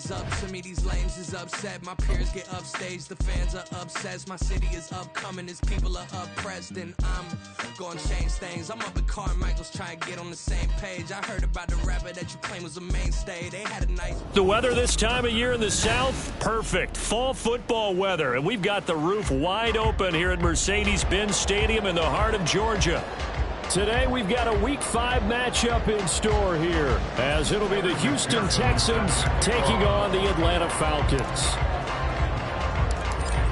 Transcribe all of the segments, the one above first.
is up to me, these lames is upset. My peers get upstaged, the fans are obsessed. My city is upcoming, his people are oppressed. And I'm gonna change things. I'm up at Carmichael's trying to get on the same page. I heard about the rapper that you claim was a mainstay. They had a nice... The weather this time of year in the South, perfect. Fall football weather. And we've got the roof wide open here at Mercedes-Benz Stadium in the heart of Georgia. Today we've got a Week 5 matchup in store here, as it'll be the Houston Texans taking on the Atlanta Falcons.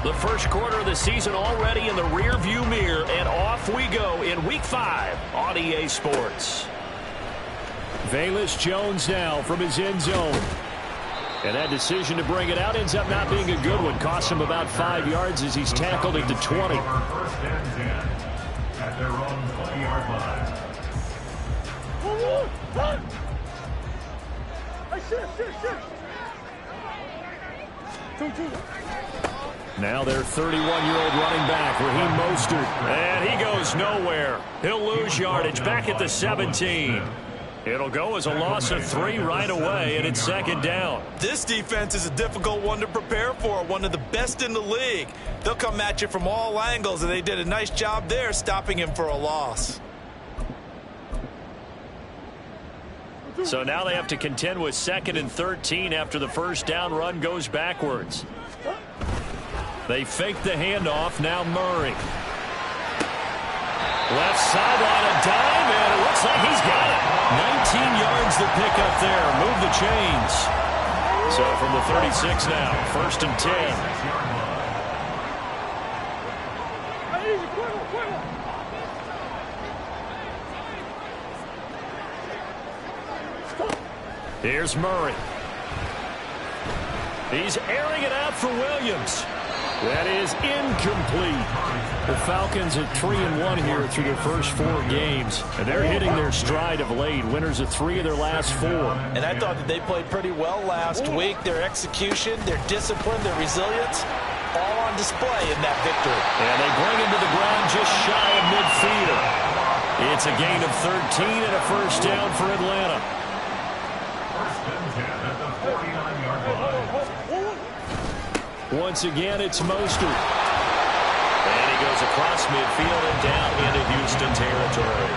The first quarter of the season already in the rearview mirror, and off we go in Week 5 on EA Sports. Velus Jones now from his end zone. And that decision to bring it out ends up not being a good one. Costs him about 5 yards as he's tackled into 20. At their own 20-yard line. Now their 31-year-old running back, Raheem Mostert. And he goes nowhere. He'll lose yardage back at the 17. It'll go as a loss of 3 right away, and it's second down. This defense is a difficult one to prepare for, one of the best in the league. They'll come at you from all angles, and they did a nice job there stopping him for a loss. So now they have to contend with 2nd and 13 after the first down run goes backwards. They fake the handoff. Now Murray. Left sideline, a dime, and it looks like he's got it. 19 yards to pick up there. Move the chains. So from the 36 now, 1st and 10. Here's Murray. He's airing it out for Williams. That is incomplete. The Falcons at 3-1 here through their first 4 games. And they're hitting their stride of late. Winners of 3 of their last 4. And I thought that they played pretty well last week. Their execution, their discipline, their resilience, all on display in that victory. And they bring him to the ground just shy of midfield. It's a gain of 13 and a first down for Atlanta. First and 10 at the 49-yard line. Once again, it's Mostert. And he goes across midfield and down into Houston territory.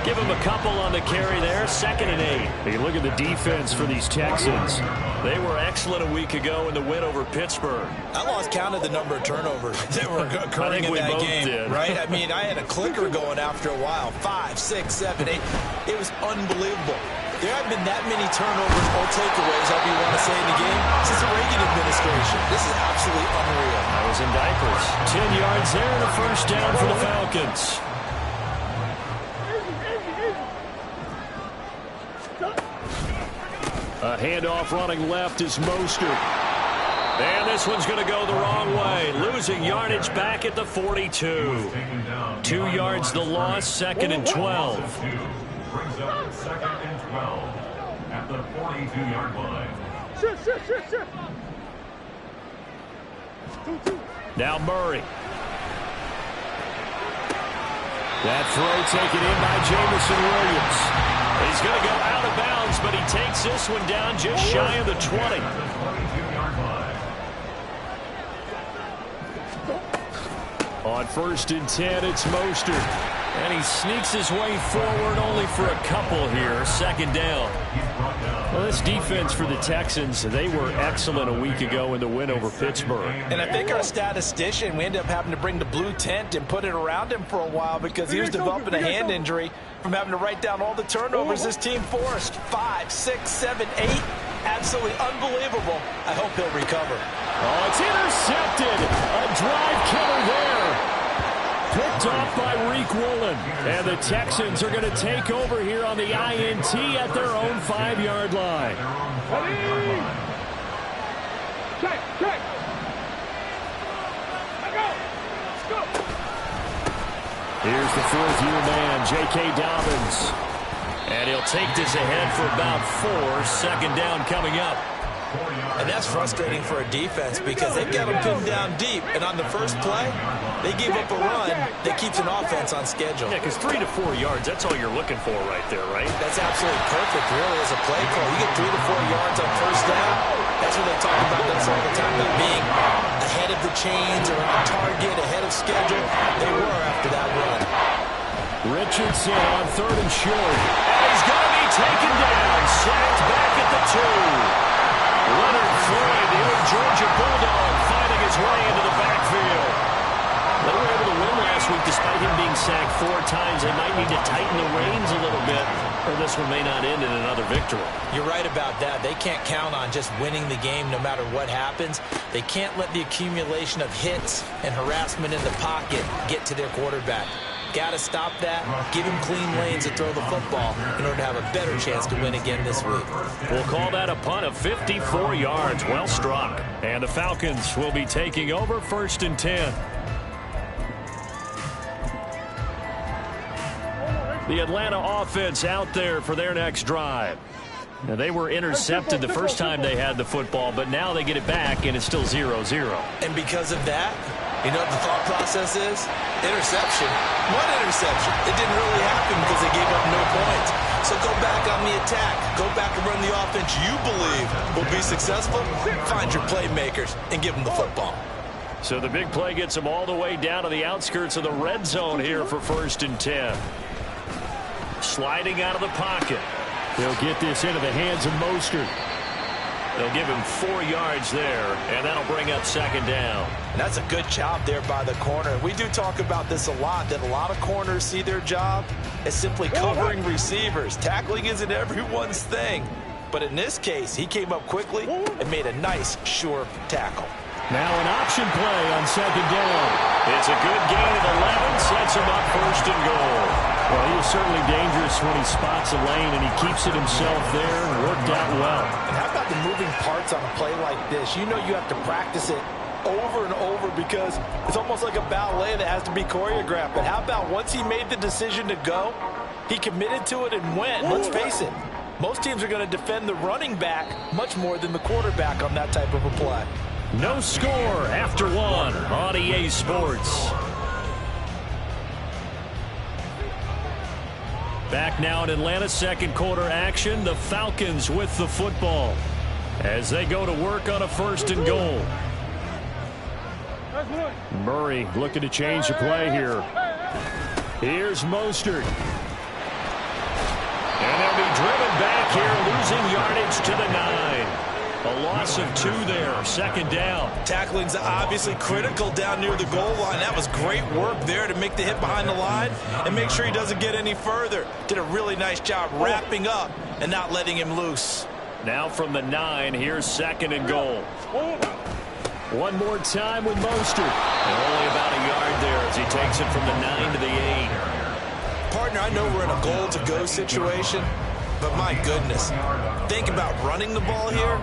Give him a couple on the carry there, 2nd and 8. Hey, look at the defense for these Texans. They were excellent a week ago in the win over Pittsburgh. I lost count of the number of turnovers that were occurring in that game, right? I mean, I had a clicker going after a while. 5, 6, 7, 8. It was unbelievable. There haven't been that many turnovers or takeaways, however you want to say, in the game, since the Reagan administration. This is absolutely unreal. I was in diapers. 10 yards there and a first down for the Falcons. A handoff running left is Mostert. And this one's going to go the wrong way. Losing yardage back at the 42. 2 yards the loss, 2nd and 12. Brings up 2nd and 12 at the 42-yard line. Now Murray. That throw taken in by Jamison Williams. He's going to go out of bounds, but he takes this one down just shy of the 20. On 1st and 10, it's Mostert. And he sneaks his way forward only for a couple here. 2nd down. Well, this defense for the Texans, they were excellent a week ago in the win over Pittsburgh. And I think our statistician, we ended up having to bring the blue tent and put it around him for a while because he was developing a hand injury from having to write down all the turnovers this team forced. 5, 6, 7, 8. Absolutely unbelievable. I hope he'll recover. Oh, it's intercepted. A drive killer there. Picked off by Reek Woolen. And the Texans are going to take over here on the INT at their own 5-yard line. Check. Let's go. Here's the 4th-year man, J.K. Dobbins. And he'll take this ahead for about 4. 2nd down coming up. And that's frustrating for a defense because they've got them pinned down deep. And on the first play, they gave up a run that keeps an offense on schedule. Yeah, because 3 to 4 yards, that's all you're looking for right there, right? That's absolutely perfect, really, as a play call. You get 3 to 4 yards on first chains or on target, ahead of schedule. They were after that run. Richardson on 3rd and short. And he's going to be taken down. Sacked back at the 2. Leonard Floyd, the old Georgia Bulldog, finding his way into the backfield. They were able to win last week despite him being sacked 4 times. They might need to tighten the reins a little bit, or this one may not end in another victory. You're right about that. They can't count on just winning the game no matter what happens. They can't let the accumulation of hits and harassment in the pocket get to their quarterback. Got to stop that, give him clean lanes to throw the football in order to have a better chance to win again this week. We'll call that a punt of 54 yards. Well struck. And the Falcons will be taking over 1st and 10. The Atlanta offense out there for their next drive. Now, they were intercepted the first time they had the football, but now they get it back, and it's still 0-0. And because of that, you know what the thought process is? Interception. One interception. It didn't really happen because they gave up no points. So go back on the attack. Go back and run the offense you believe will be successful. Find your playmakers and give them the football. So the big play gets them all the way down to the outskirts of the red zone here for 1st and 10. Sliding out of the pocket. He'll get this into the hands of Mostert. They'll give him 4 yards there, and that'll bring up 2nd down. And that's a good job there by the corner. We do talk about this a lot, that a lot of corners see their job as simply covering receivers. Tackling isn't everyone's thing. But in this case, he came up quickly and made a nice, sure tackle. Now an option play on 2nd down. It's a good gain of 11, sets him up 1st and goal. Well, he is certainly dangerous when he spots a lane, and he keeps it himself there and worked out well. And how about the moving parts on a play like this? You know you have to practice it over and over because it's almost like a ballet that has to be choreographed. But how about once he made the decision to go, he committed to it and went. Let's face it, most teams are going to defend the running back much more than the quarterback on that type of a play. No score after 1 on EA Sports. Back now in Atlanta, 2nd quarter action. The Falcons with the football as they go to work on a 1st and goal. Murray looking to change the play here. Here's Mostert. And they'll be driven back here, losing yardage to the 9. A loss of 2 there, 2nd down. Tackling's obviously critical down near the goal line. That was great work there to make the hit behind the line and make sure he doesn't get any further. Did a really nice job wrapping up and not letting him loose. Now from the 9, here's 2nd and goal. One more time with Mostert. And only about a yard there as he takes it from the 9 to the 8. Partner, I know we're in a goal-to-go situation, but my goodness, think about running the ball here.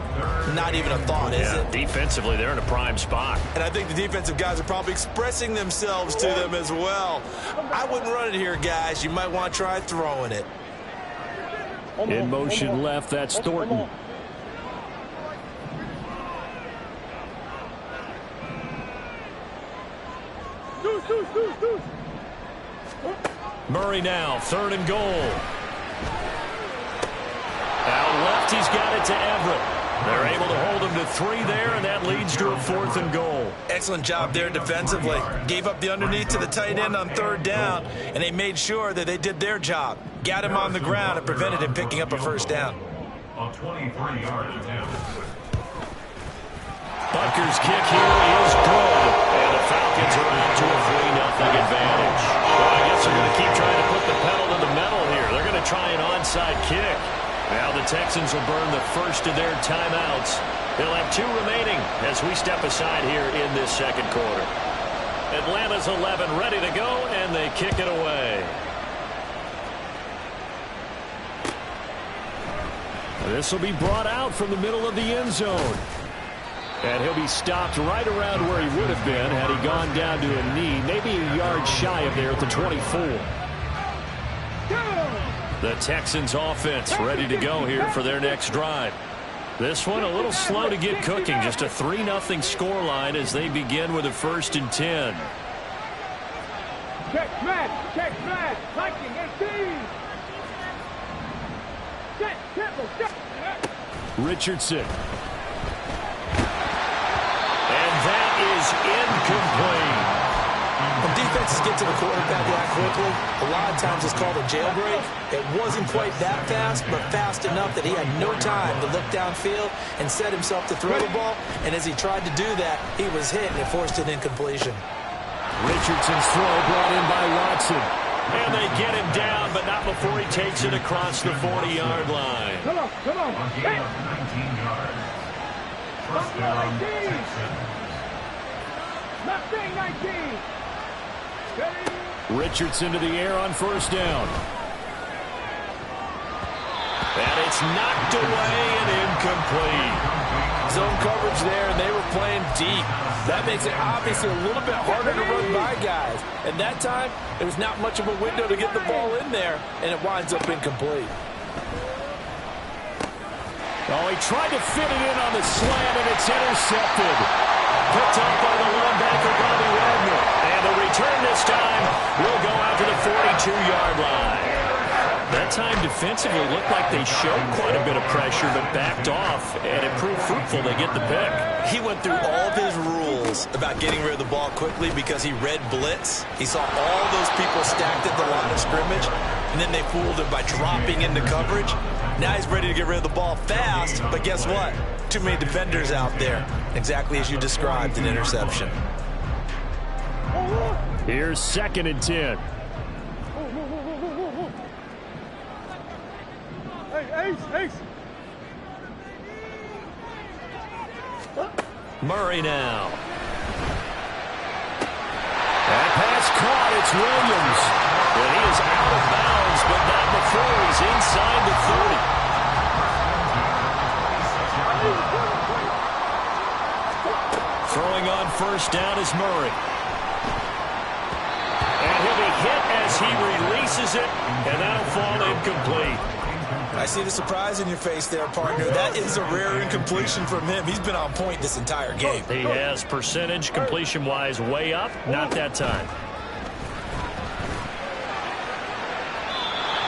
Not even a thought, is it? Defensively, they're in a prime spot. And I think the defensive guys are probably expressing themselves to them as well. I wouldn't run it here, guys. You might want to try throwing it. In motion left, that's Thornton. Murray now, 3rd and goal. Out left, he's got it to Everett. They're able to hold him to 3 there, and that leads to a 4th and goal. Excellent job there defensively. Gave up the underneath to the tight end on 3rd down, and they made sure that they did their job. Got him on the ground and prevented him picking up a 1st down. A 23-yard attempt. Butker's kick here is good, and the Falcons are out to a 3-0 advantage. Well, I guess they're going to keep trying to put the pedal to the metal here. They're going to try an onside kick. Now the Texans will burn the first of their timeouts. They'll have 2 remaining as we step aside here in this 2nd quarter. Atlanta's 11 ready to go, and they kick it away. This will be brought out from the middle of the end zone. And he'll be stopped right around where he would have been had he gone down to a knee, maybe a yard shy of there at the 24. The Texans offense ready to go here for their next drive. This one a little slow to get cooking, just a 3-0 scoreline as they begin with a 1st and 10. Check smash, hiking, 18. Set, tempo, set. Richardson. And that is is incomplete. When defenses get to the quarterback that quickly, a lot of times it's called a jailbreak. It wasn't quite that fast, but fast enough that he had no time to look downfield and set himself to throw the ball. And as he tried to do that, he was hit and it forced an incompletion. Richardson's throw brought in by Watson. And they get him down, but not before he takes it across the 40-yard line. Come on, come on. A gain of 19 yards. First down, Texans. Not saying 19. Richardson to the air on first down. And it's knocked away and incomplete. Zone coverage there, and they were playing deep. That makes it obviously a little bit harder to run by guys. And that time, there was not much of a window to get the ball in there, and it winds up incomplete. Oh, he tried to fit it in on the slant, and it's intercepted. Picked up by the linebacker, Bobby Wagner. And the return this time will go out to the 42-yard line. That time defensively looked like they showed quite a bit of pressure, but backed off, and it proved fruitful. They get the pick. He went through all of his rules about getting rid of the ball quickly because he read blitz. He saw all those people stacked at the line of scrimmage, and then they fooled him by dropping into coverage. Now he's ready to get rid of the ball fast, but guess what? Too many defenders out there. Exactly as you described, an interception. Here's 2nd and 10. Ace. Murray now. That pass caught. It's Williams. And he is out of bounds, but not before he's inside the 30. Throwing on first down is Murray. And he'll be hit as he releases it, and that'll fall incomplete. I see the surprise in your face there, partner. That is a rare incompletion from him. He's been on point this entire game. He has percentage completion-wise way up. Not that time.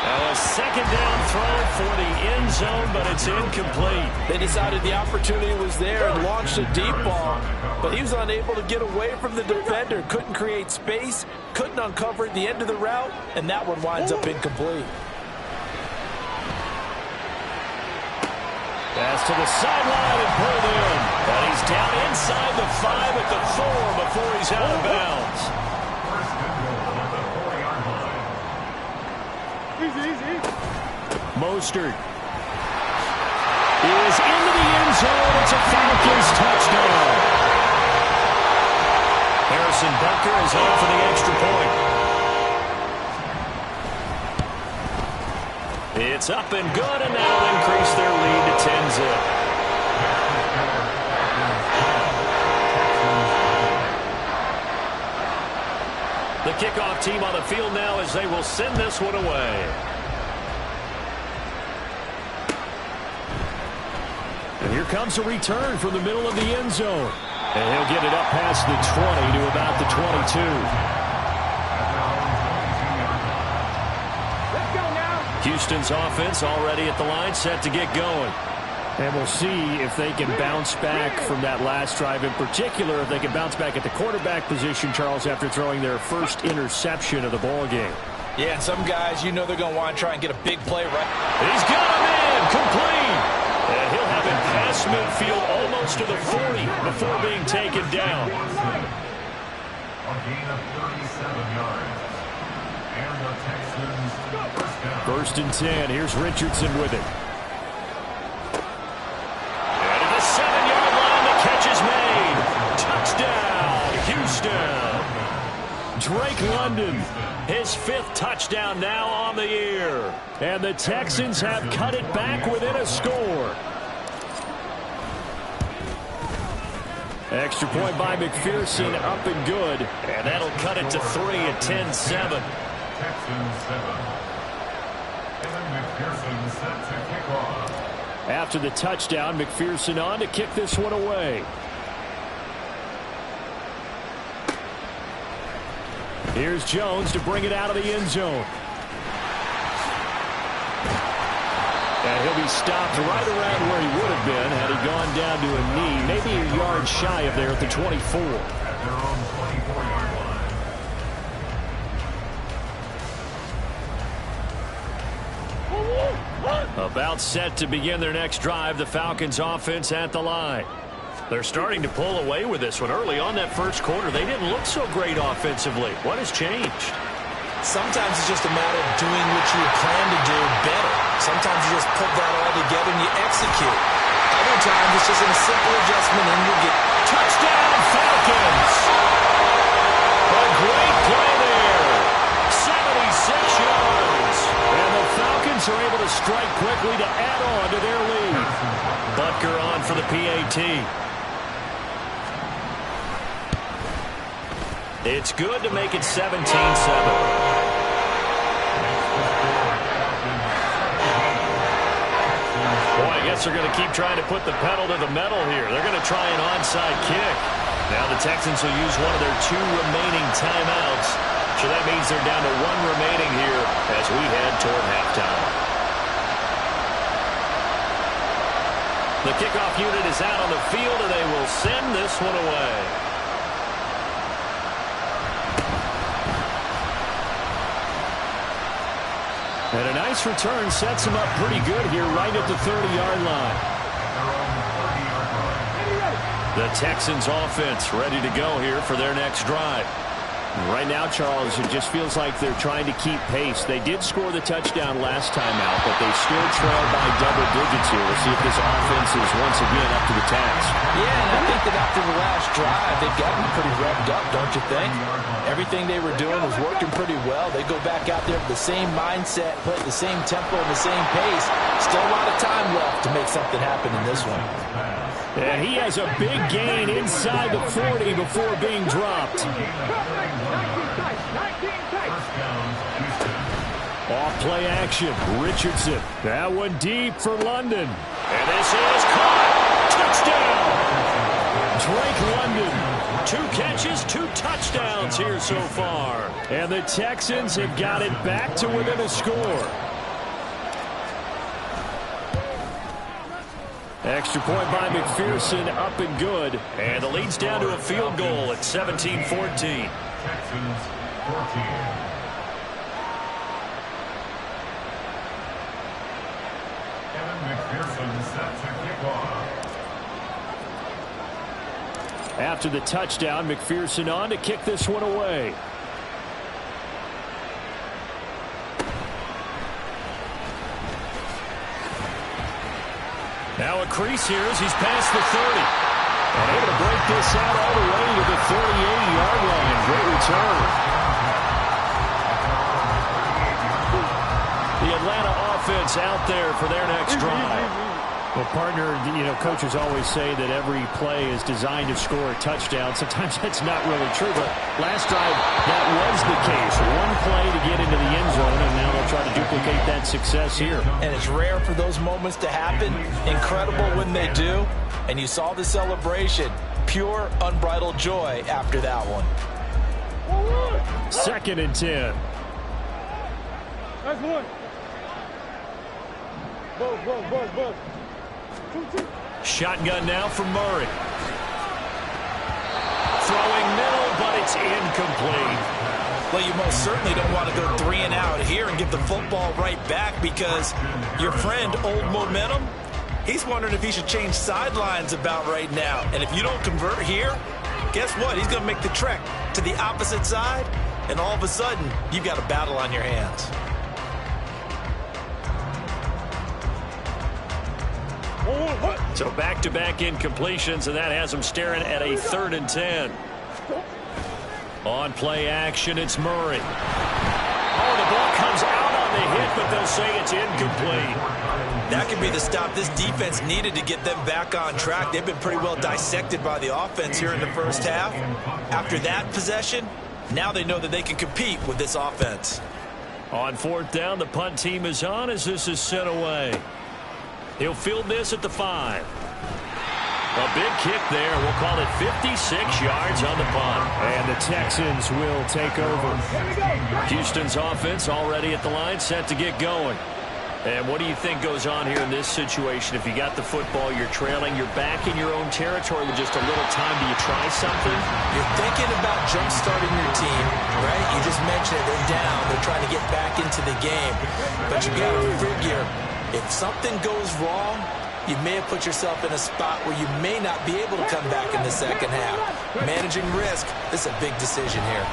Now a 2nd down throw for the end zone, but it's incomplete. They decided the opportunity was there and launched a deep ball, but he was unable to get away from the defender. Couldn't create space, couldn't uncover at the end of the route, and that one winds up incomplete. Pass to the sideline and pulled in. And he's down inside the 5 at the 4 before he's out of bounds. Easy. Mostert is into the end zone. It's a Falcons touchdown. Harrison Butker is on for the extra point. It's up and good, and that'll increase their lead to 10-zip. The kickoff team on the field now as they will send this one away. And here comes a return from the middle of the end zone. And he'll get it up past the 20 to about the 22. Houston's offense already at the line, set to get going. And we'll see if they can bounce back from that last drive. In particular, if they can bounce back at the quarterback position, Charles, after throwing their first interception of the ballgame. Yeah, and some guys, you know they're going to want to try and get a big play right. He's got him in, complete. And he'll have it past midfield almost to the 40 before being taken down. A gain of 37 yards. And the Texans first down. 1st and 10. Here's Richardson with it. And at the 7-yard line, the catch is made. Touchdown, Houston. Drake London, his 5th touchdown now on the year. And the Texans have cut it back within a score. Extra point by McPherson, up and good. And that'll cut it to 3 at 10-7. Texans 7. And McPherson set to kick off. After the touchdown, McPherson on to kick this one away. Here's Jones to bring it out of the end zone. And he'll be stopped right around where he would have been had he gone down to a knee, maybe a yard shy of there at the 24. their own 24-yard line. About set to begin their next drive. The Falcons offense at the line. They're starting to pull away with this one. Early on that first quarter, they didn't look so great offensively. What has changed? Sometimes it's just a matter of doing what you had planned to do better. Sometimes you just put that all together and you execute. Other times it's just a simple adjustment and you get touchdown Falcons. A great play there. 76 yards. And the Falcons are able to strike quickly to add on to their lead. Butker on for the PAT. It's good to make it 17-7. Boy, I guess they're going to keep trying to put the pedal to the metal here. They're going to try an onside kick. Now the Texans will use one of their 2 remaining timeouts. So that means they're down to 1 remaining here as we head toward halftime. The kickoff unit is out on the field, and they will send this one away. And a nice return sets him up pretty good here right at the 30-yard line. The Texans offense ready to go here for their next drive. Right now, Charles, it just feels like they're trying to keep pace. They did score the touchdown last time out, but they still trail by double digits here. We'll see if this offense is once again up to the task. Yeah, and I think that after the last drive, they've gotten pretty revved up, don't you think? Everything they were doing was working pretty well. They go back out there with the same mindset, play at the same tempo and the same pace. Still a lot of time left to make something happen in this one. And he has a big gain inside the 40 before being dropped. Off play action. Richardson. That one deep for London. And this is caught. Touchdown. Drake London. 2 catches, 2 touchdowns here so far. And the Texans have got it back to within a score. Extra point by McPherson, up and good. And the lead's down to a field goal at 17-14. Texans 14. McPherson set to kick off. After the touchdown, McPherson on to kick this one away. Now a crease here as he's past the 30. And able to break this out all the way to the 38-yard line. Great return. The Atlanta offense out there for their next drive. Well, partner, coaches always say that every play is designed to score a touchdown. Sometimes that's not really true, but last drive, that was the case. One play to get into the end zone, and now they'll try to duplicate that success here. And it's rare for those moments to happen. Incredible when they do. And you saw the celebration. Pure, unbridled joy after that one. 2nd and 10. That's one. Buzz. Shotgun now from Murray. Throwing middle, but it's incomplete. Well, you most certainly don't want to go 3 and out here and give the football right back because your friend, Old Momentum, he's wondering if he should change sidelines about right now. And if you don't convert here, guess what? He's going to make the trek to the opposite side, and all of a sudden, you've got a battle on your hands. So back-to-back incompletions, and that has them staring at a 3rd and 10. On play action, it's Murray. Oh, the ball comes out on the hit, but they'll say it's incomplete. That could be the stop this defense needed to get them back on track. They've been pretty well dissected by the offense here in the first half. After that possession, now they know that they can compete with this offense. On 4th down, the punt team is on as this is sent away. He'll field this at the 5. A big kick there. We'll call it 56 yards on the punt. And the Texans will take over. Houston's offense already at the line, set to get going. And what do you think goes on here in this situation? If you got the football, you're trailing, you're back in your own territory with just a little time. Do you try something? You're thinking about jump-starting your team, right? You just mentioned it. They're down. They're trying to get back into the game. But you got to figure, if something goes wrong, you may have put yourself in a spot where you may not be able to come back in the second half. Managing risk, this is a big decision here.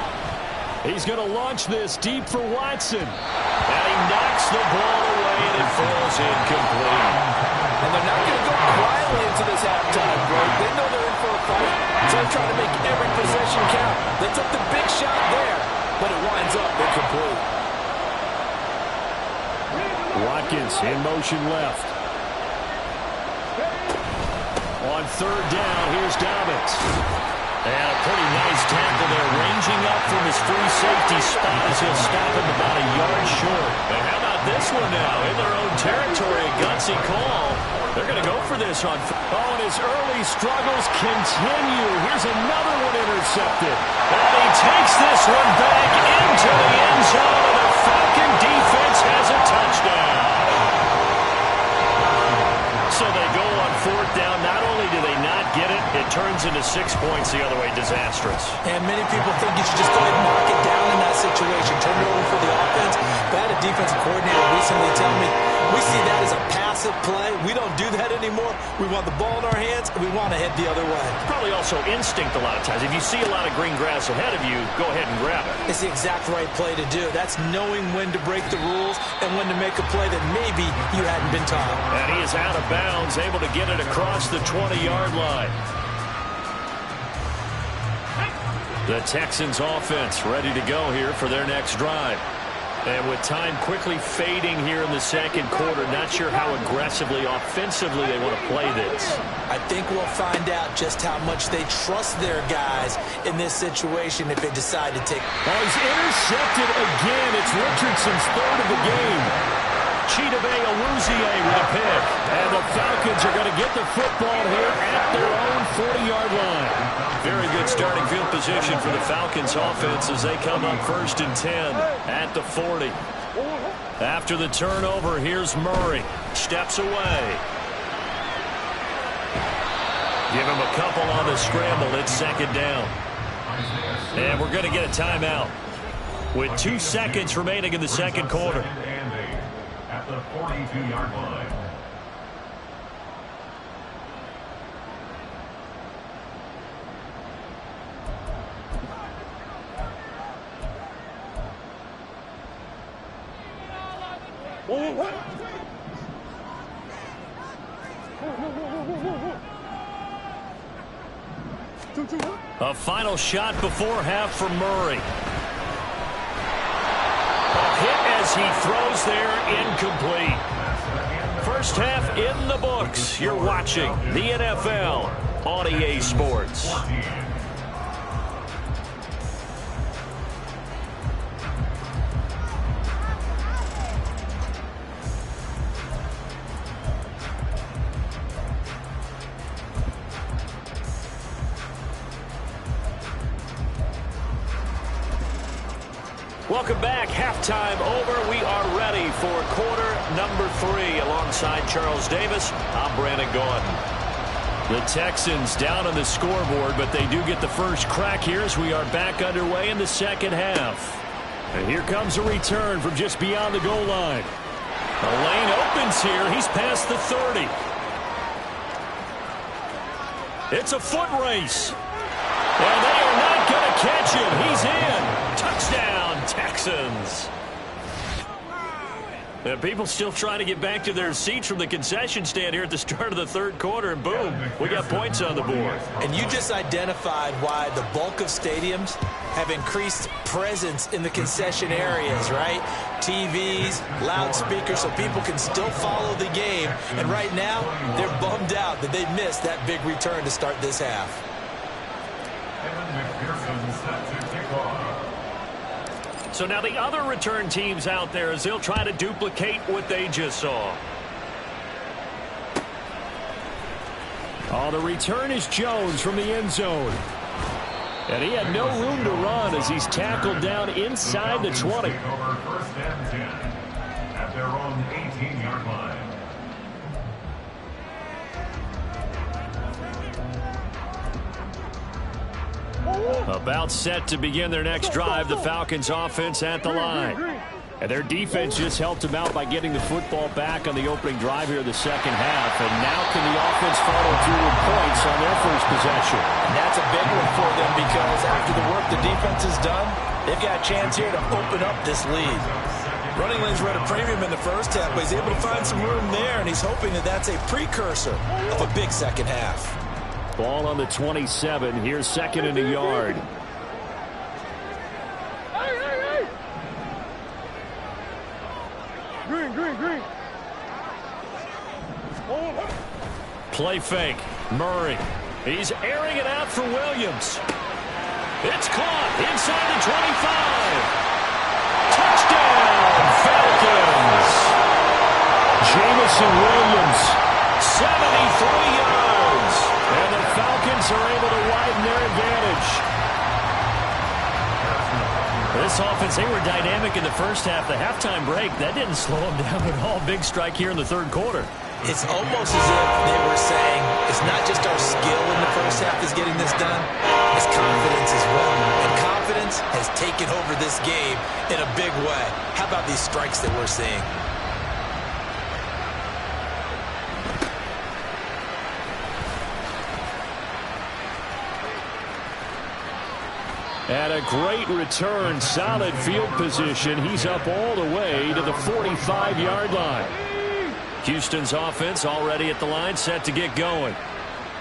He's going to launch this deep for Watson. And he knocks the ball away, and it falls incomplete. And they're not going to go quietly into this halftime, Greg. They know they're in for a fight, so they're trying to make every possession count. They took the big shot there, but it winds up incomplete. Watkins in motion left. On third down, here's Dobbins. And a pretty nice tackle there, ranging up from his free safety spot as he'll stop him about a yard short. And how about this one now? In their own territory, a gutsy call. They're going to go for this on... Oh, and his early struggles continue. Here's another one intercepted. And he takes this one back into the end zone, and the Falcon defense has a touchdown. So they go on fourth down. Not only do they not get it, it turns into 6 points the other way. Disastrous. And many people think you should just go ahead and knock it down in that situation. Turn it over for the offense. But I had a defensive coordinator recently tell me, we see that as a passive play. We don't do that anymore. We want the ball in our hands, and we want to head the other way. Probably also instinct a lot of times. If you see a lot of green grass ahead of you, go ahead and grab it. It's the exact right play to do. That's knowing when to break the rules and when to make a play that maybe you hadn't been taught. And he is out of bounds, able to get it across the 20-yard line. The Texans offense ready to go here for their next drive. And with time quickly fading here in the second quarter, not sure how aggressively, offensively they want to play this. I think we'll find out just how much they trust their guys in this situation if they decide to take. Oh, he's intercepted again. It's Richardson's third of the game. Chidobe Awuzie with a pick. And the Falcons are going to get the football here at their own 40-yard line. Very good starting field position for the Falcons offense as they come up 1st and 10 at the 40. After the turnover, here's Murray. Steps away. Give him a couple on the scramble. It's second down. And we're going to get a timeout with 2 seconds remaining in the second quarter. At the 42-yard line. A final shot before half for Murray. A hit as he throws there, incomplete. First half in the books. You're watching the NFL on EA Sports. Welcome back. Halftime over. We are ready for quarter number 3. Alongside Charles Davis, I'm Brandon Gaudin. The Texans down on the scoreboard, but they do get the first crack here as we are back underway in the second half. And here comes a return from just beyond the goal line. The lane opens here. He's past the 30. It's a foot race. And they are not going to catch him. He's in. Touchdown, Texans. And people still trying to get back to their seats from the concession stand here at the start of the third quarter, and boom, we got points on the board. And you just identified why the bulk of stadiums have increased presence in the concession areas, right? TVs, loudspeakers, so people can still follow the game. And right now, they're bummed out that they missed that big return to start this half. So now the other return teams out there as they'll try to duplicate what they just saw. Oh, the return is Jones from the end zone. And he had no room to run as he's tackled down inside the 20. their own 18-yard line. About set to begin their next drive, the Falcons offense at the line. And their defense just helped them out by getting the football back on the opening drive here in the second half. And now can the offense follow through with points on their first possession? And that's a big one for them because after the work the defense has done, they've got a chance here to open up this lead. Running lanes were at a premium in the first half, but he's able to find some room there, and he's hoping that that's a precursor of a big second half. Ball on the 27. Here's second and a yard. Green. Play fake. Murray. He's airing it out for Williams. It's caught inside the 25. Touchdown, Falcons. Jamison Williams, 73 yards. And the Falcons are able to widen their advantage. This offense, they were dynamic in the first half. The halftime break, that didn't slow them down at all. Big strike here in the third quarter. It's almost as if they were saying, it's not just our skill in the first half that's getting this done, it's confidence as well. And confidence has taken over this game in a big way. How about these strikes that we're seeing? And a great return, solid field position. He's up all the way to the 45-yard line. Houston's offense already at the line, set to get going.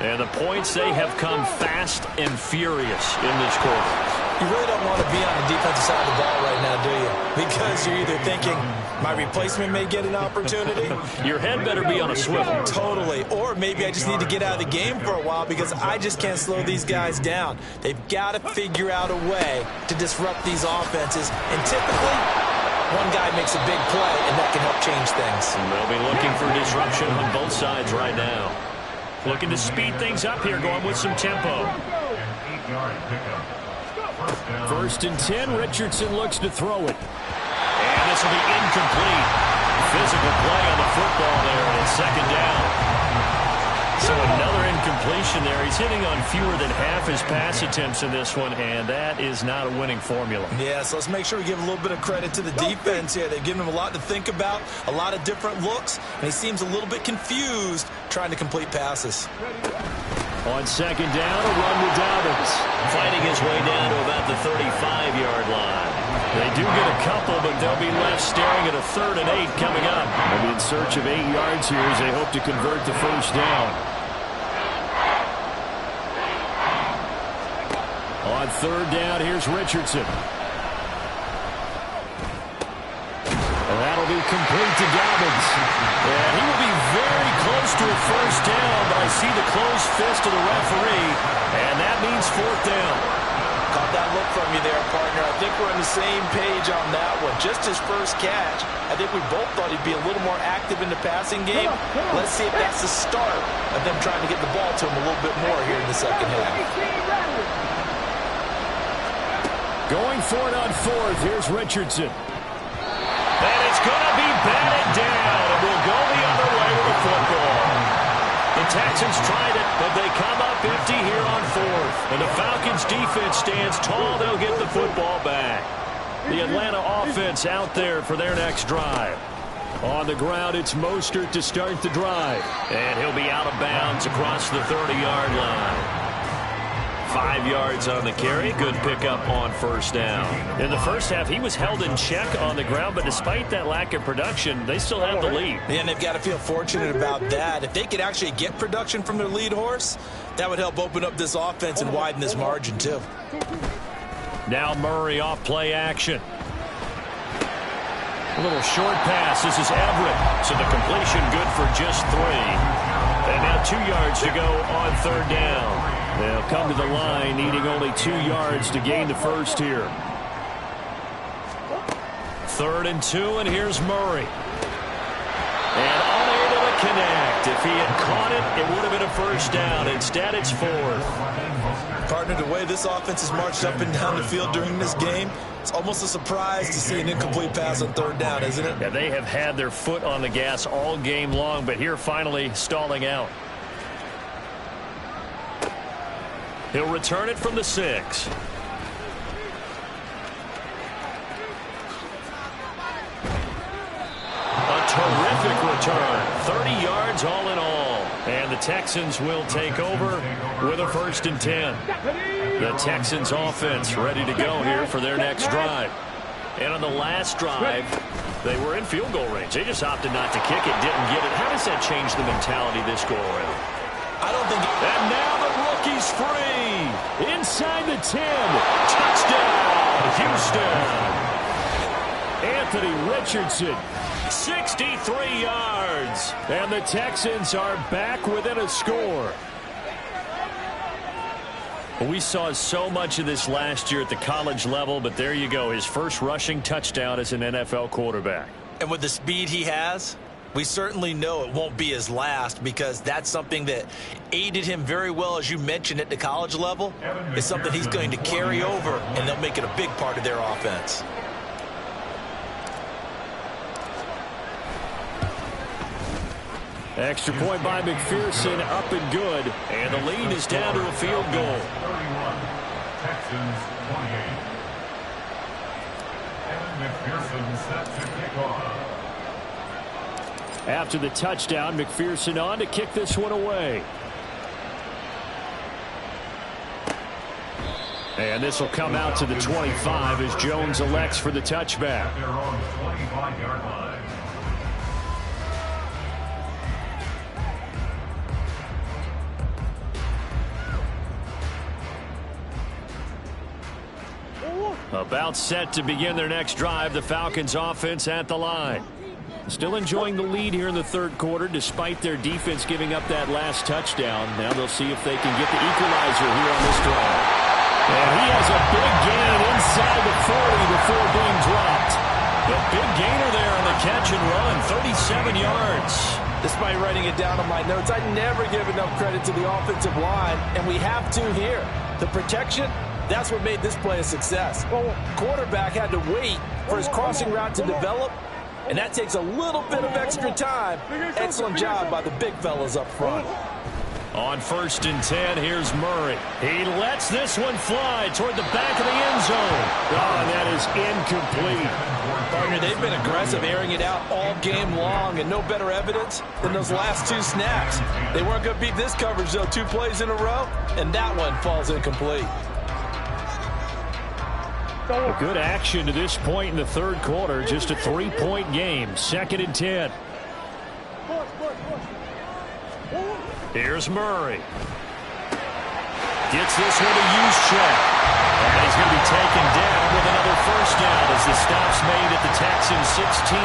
And the points, they have come fast and furious in this quarter. You really don't want to be on the defensive side of the ball right now, do you? Because you're either thinking, my replacement may get an opportunity. Your head better be on a swivel. Totally. Or maybe I just need to get out of the game for a while because I just can't slow these guys down. They've got to figure out a way to disrupt these offenses. And typically, one guy makes a big play, and that can help change things. They'll be looking for disruption on both sides right now. Looking to speed things up here, going with some tempo. First and 10, Richardson looks to throw it. And this will be incomplete. Physical play on the football there, and it's second down. So another incompletion there. He's hitting on fewer than half his pass attempts in this one, and that is not a winning formula. Yeah, so let's make sure we give a little bit of credit to the defense here. They've given him a lot to think about, a lot of different looks, and he seems a little bit confused trying to complete passes. On second down, a run with Dobbins. Fighting his way down to about the 35-yard line. They do get a couple, but they'll be left staring at a 3rd and 8 coming up. They'll be in search of 8 yards here as they hope to convert the first down. On third down, here's Richardson. And that'll be complete to Dobbins. And he will be very close to a first down, but I see the closed fist of the referee, and that means 4th down. Caught that look from you there, partner. I think we're on the same page on that one. Just his first catch. I think we both thought he'd be a little more active in the passing game. Let's see if that's the start of them trying to get the ball to him a little bit more here in the second half. Going for it on 4th, here's Richardson. And it's going to be batted down, and we'll go the other way with the football. The Texans tried it, but they come up empty here on 4th. And the Falcons' defense stands tall. They'll get the football back. The Atlanta offense out there for their next drive. On the ground, it's Mostert to start the drive. And he'll be out of bounds across the 30-yard line. 5 yards on the carry. Good pickup on first down. In the first half, he was held in check on the ground, but despite that lack of production, they still have the lead. Yeah, and they've got to feel fortunate about that. If they could actually get production from their lead horse, that would help open up this offense and widen this margin, too. Now Murray off play action. A little short pass. This is Everett. So the completion good for just 3. And now 2 yards to go on third down. They'll come to the line needing only 2 yards to gain the first here. 3rd and 2, and here's Murray. And unable to connect. If he had caught it, it would have been a first down. Instead, it's 4th. Partner, the way this offense has marched up and down the field during this game, it's almost a surprise to see an incomplete pass on third down, isn't it? Yeah, they have had their foot on the gas all game long, but here finally stalling out. He'll return it from the 6. A terrific return. 30 yards all in all. And the Texans will take over with a 1st and 10. The Texans offense ready to go here for their next drive. And on the last drive, they were in field goal range. They just opted not to kick it, didn't get it. How does that change the mentality this go around? I don't think it... And now the rookie's free. Inside the 10. Touchdown, Houston. Anthony Richardson. 63 yards. And the Texans are back within a score. We saw so much of this last year at the college level, but there you go. His first rushing touchdown as an NFL quarterback. And with the speed he has, we certainly know it won't be his last, because that's something that aided him very well, as you mentioned, at the college level. It's something he's going to carry over, and they'll make it a big part of their offense. Extra point by McPherson, up and good. And the lead is down to a field goal. 31, Texans 28. Evan McPherson set to kick off. After the touchdown, McPherson on to kick this one away. And this will come out to the 25 as Jones elects for the touchback. Their own 25-yard line. About set to begin their next drive. The Falcons offense at the line. Still enjoying the lead here in the third quarter despite their defense giving up that last touchdown. Now they'll see if they can get the equalizer here on this drive. And he has a big gain inside the 40 before being dropped. The big gainer there on the catch and run, 37 yards. Despite writing it down on my notes, I never give enough credit to the offensive line, and we have to here. The protection, that's what made this play a success. Quarterback had to wait for his crossing route to develop, and that takes a little bit of extra time. Excellent job by the big fellas up front. On 1st and 10, here's Murray. He lets this one fly toward the back of the end zone. Oh, and that is incomplete. Partner, they've been aggressive, airing it out all game long, and no better evidence than those last 2 snaps. They weren't going to beat this coverage, though, 2 plays in a row, and that one falls incomplete. A good action to this point in the third quarter. Just a 3-point game. 2nd and 10. Here's Murray. Gets this one to Juszczyk. And he's going to be taken down with another first down as the stop's made at the Texans 16.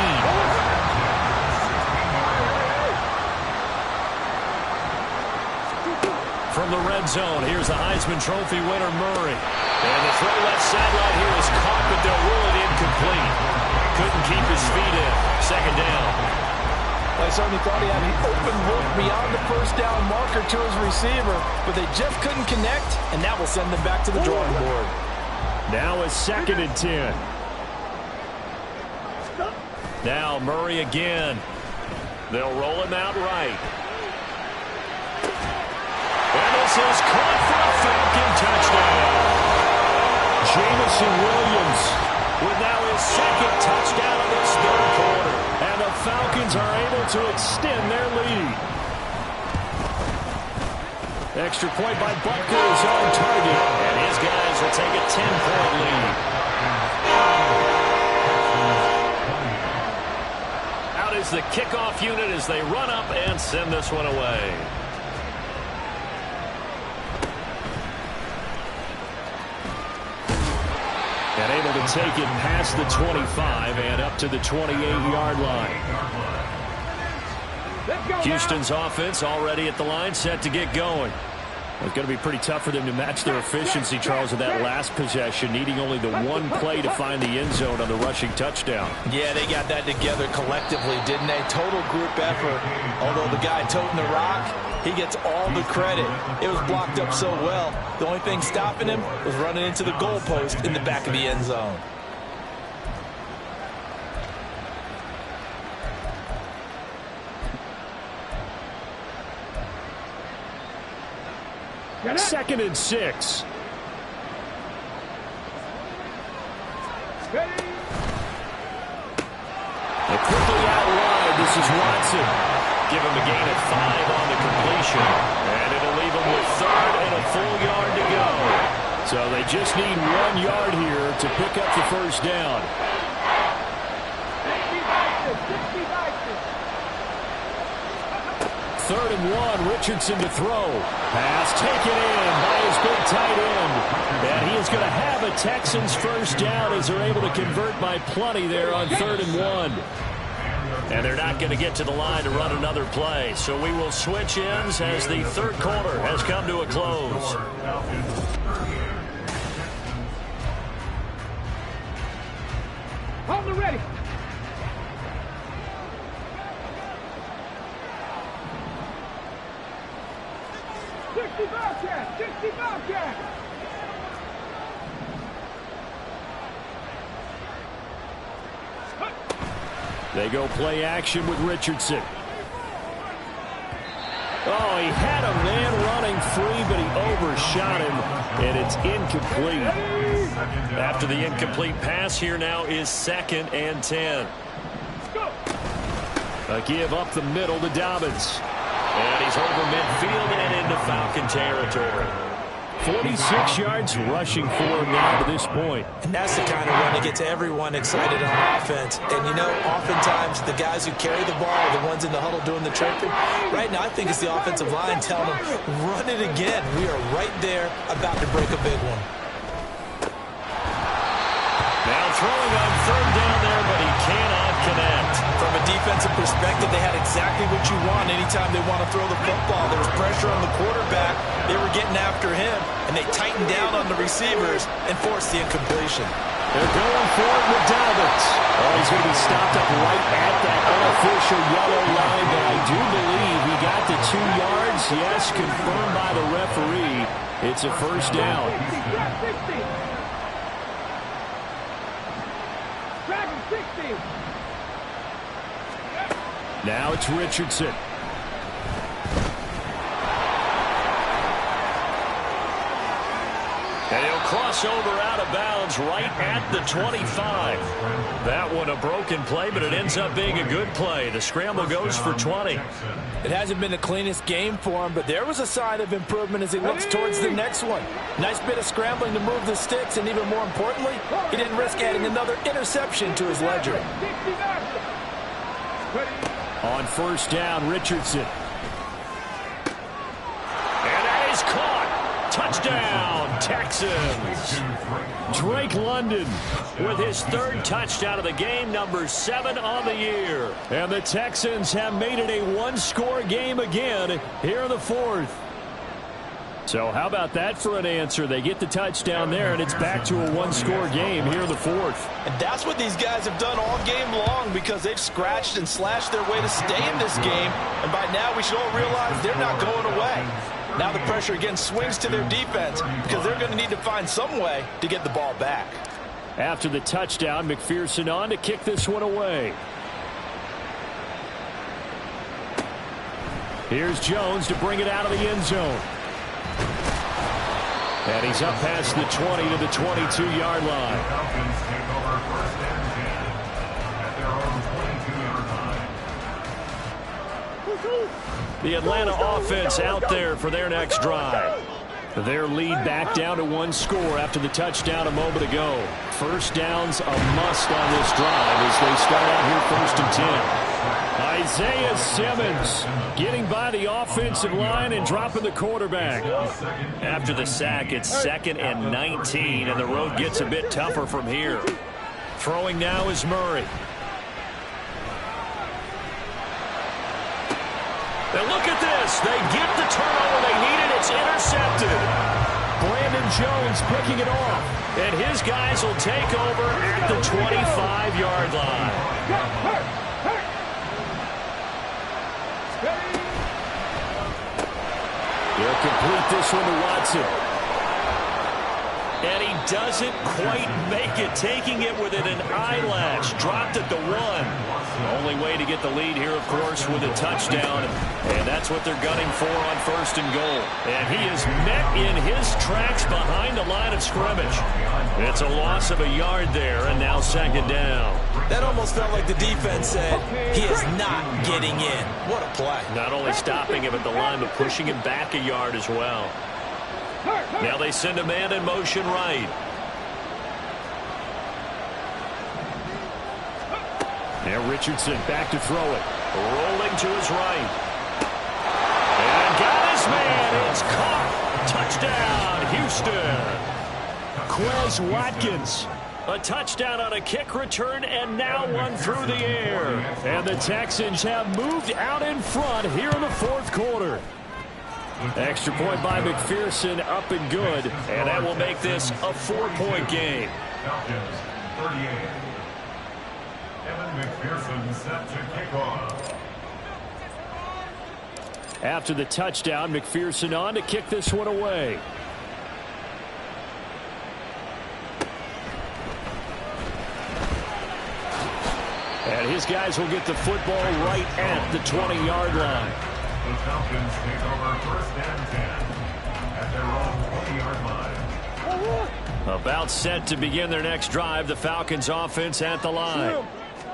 From the red zone, here's the Heisman Trophy winner, Murray. And the throw left sideline here is caught, but they'll rule it incomplete. Couldn't keep his feet in. 2nd down. I certainly thought he had an open look beyond the first down marker to his receiver, but they just couldn't connect, and that will send them back to the drawing board. Now a 2nd and 10. Now Murray again. They'll roll him out right. And this is caught for a Falcon touchdown. Jamison Williams with now his 2nd touchdown of this third quarter. And the Falcons are able to extend their lead. Extra point by Butker is on target. And his guys will take a 10-point lead. Out is the kickoff unit as they run up and send this one away. And able to take it past the 25 and up to the 28-yard line. Houston's offense already at the line, set to get going. It's going to be pretty tough for them to match their efficiency, Charles, with that last possession, needing only the one play to find the end zone on the rushing touchdown. Yeah, they got that together collectively, didn't they? Total group effort. Although the guy toting the rock, he gets all the credit. It was blocked up so well. The only thing stopping him was running into the goalpost in the back of the end zone. Second and 6. Ready? And quickly out wide, this is Watson. Give him a gain of 5 on the completion. And it'll leave him with 3rd and a full yard to go. So they just need 1 yard here to pick up the first down. 3rd and 1, Richardson to throw. Pass taken in by his big tight end. And he is going to have a Texans first down as they're able to convert by plenty there on 3rd and 1. And they're not going to get to the line to run another play. So we will switch ends as the 3rd quarter has come to a close. Hold it ready. They go play action with Richardson. Oh, he had a man running free, but he overshot him, and it's incomplete. After the incomplete pass, here now is 2nd and 10. A give up the middle to Dobbins. And he's over midfield and into Falcon territory. 46 yards rushing for him now to this point. And that's the kind of run that gets everyone excited on offense. And, you know, oftentimes the guys who carry the ball are the ones in the huddle doing the tripping. Right now, I think it's the offensive line telling them, run it again. We are right there about to break a big one. Now throwing on 3rd down there, but he cannot connect. From a defensive perspective, they had exactly what you want anytime they want to throw the football. There was pressure on the quarterback. They were getting after him, and they tightened down on the receivers and forced the incompletion. They're going for it with Dobbins. Oh, he's going to be stopped up right at that unofficial yellow line, but I do believe he got the 2 yards. Yes, confirmed by the referee. It's a first down. 60. Now it's Richardson. And he'll cross over out of bounds right at the 25. That one a broken play, but it ends up being a good play. The scramble goes for 20. It hasn't been the cleanest game for him, but there was a sign of improvement as he looks towards the next one. Nice bit of scrambling to move the sticks, and even more importantly, he didn't risk adding another interception to his ledger. On first down, Richardson. And that is caught. Touchdown, Texans. Drake London with his 3rd touchdown of the game, number 7 on the year. And the Texans have made it a 1-score game again here in the 4th. So how about that for an answer? They get the touchdown there, and it's back to a 1-score game here in the 4th. And that's what these guys have done all game long because they've scratched and slashed their way to stay in this game. And by now we should all realize they're not going away. Now the pressure again swings to their defense because they're going to need to find some way to get the ball back. After the touchdown, McPherson on to kick this one away. Here's Jones to bring it out of the end zone. And he's up past the 20 to the 22-yard line. Falcons take over 1st and 10 at their own 22-yard line. The Atlanta offense out there for their next drive. Their lead back down to 1 score after the touchdown a moment ago. First down's a must on this drive as they start out here 1st and 10. Isaiah Simmons getting by the offensive line and dropping the quarterback. After the sack, it's 2nd and 19, and the road gets a bit tougher from here. Throwing now is Murray. And look at this. They get the turnover they needed. It's intercepted. Brandon Jones picking it off. And his guys will take over at the 25-yard line. They'll complete this one to Watson. And he doesn't quite make it, taking it within an eyelash. Dropped at the 1. The only way to get the lead here, of course, with a touchdown. And that's what they're gunning for on 1st and goal. And he is met in his tracks behind the line of scrimmage. It's a loss of a yard there, and now 2nd down. That almost felt like the defense said, he is not getting in. What a play. Not only stopping him at the line, but pushing him back a yard as well. Now they send a man in motion right. Now Richardson back to throw it. Rolling to his right. And got his man. It's caught. Touchdown, Houston. Quez Watkins. A touchdown on a kick return, and now one through the air. And the Texans have moved out in front here in the 4th quarter. Extra point by McPherson, up and good, and that will make this a 4-point game. Falcons 38. Evan McPherson set to kick off. After the touchdown, McPherson on to kick this one away. And his guys will get the football right at the 20-yard line. The Falcons take over 1st and 10 at their own 20-yard line. About set to begin their next drive, the Falcons offense at the line.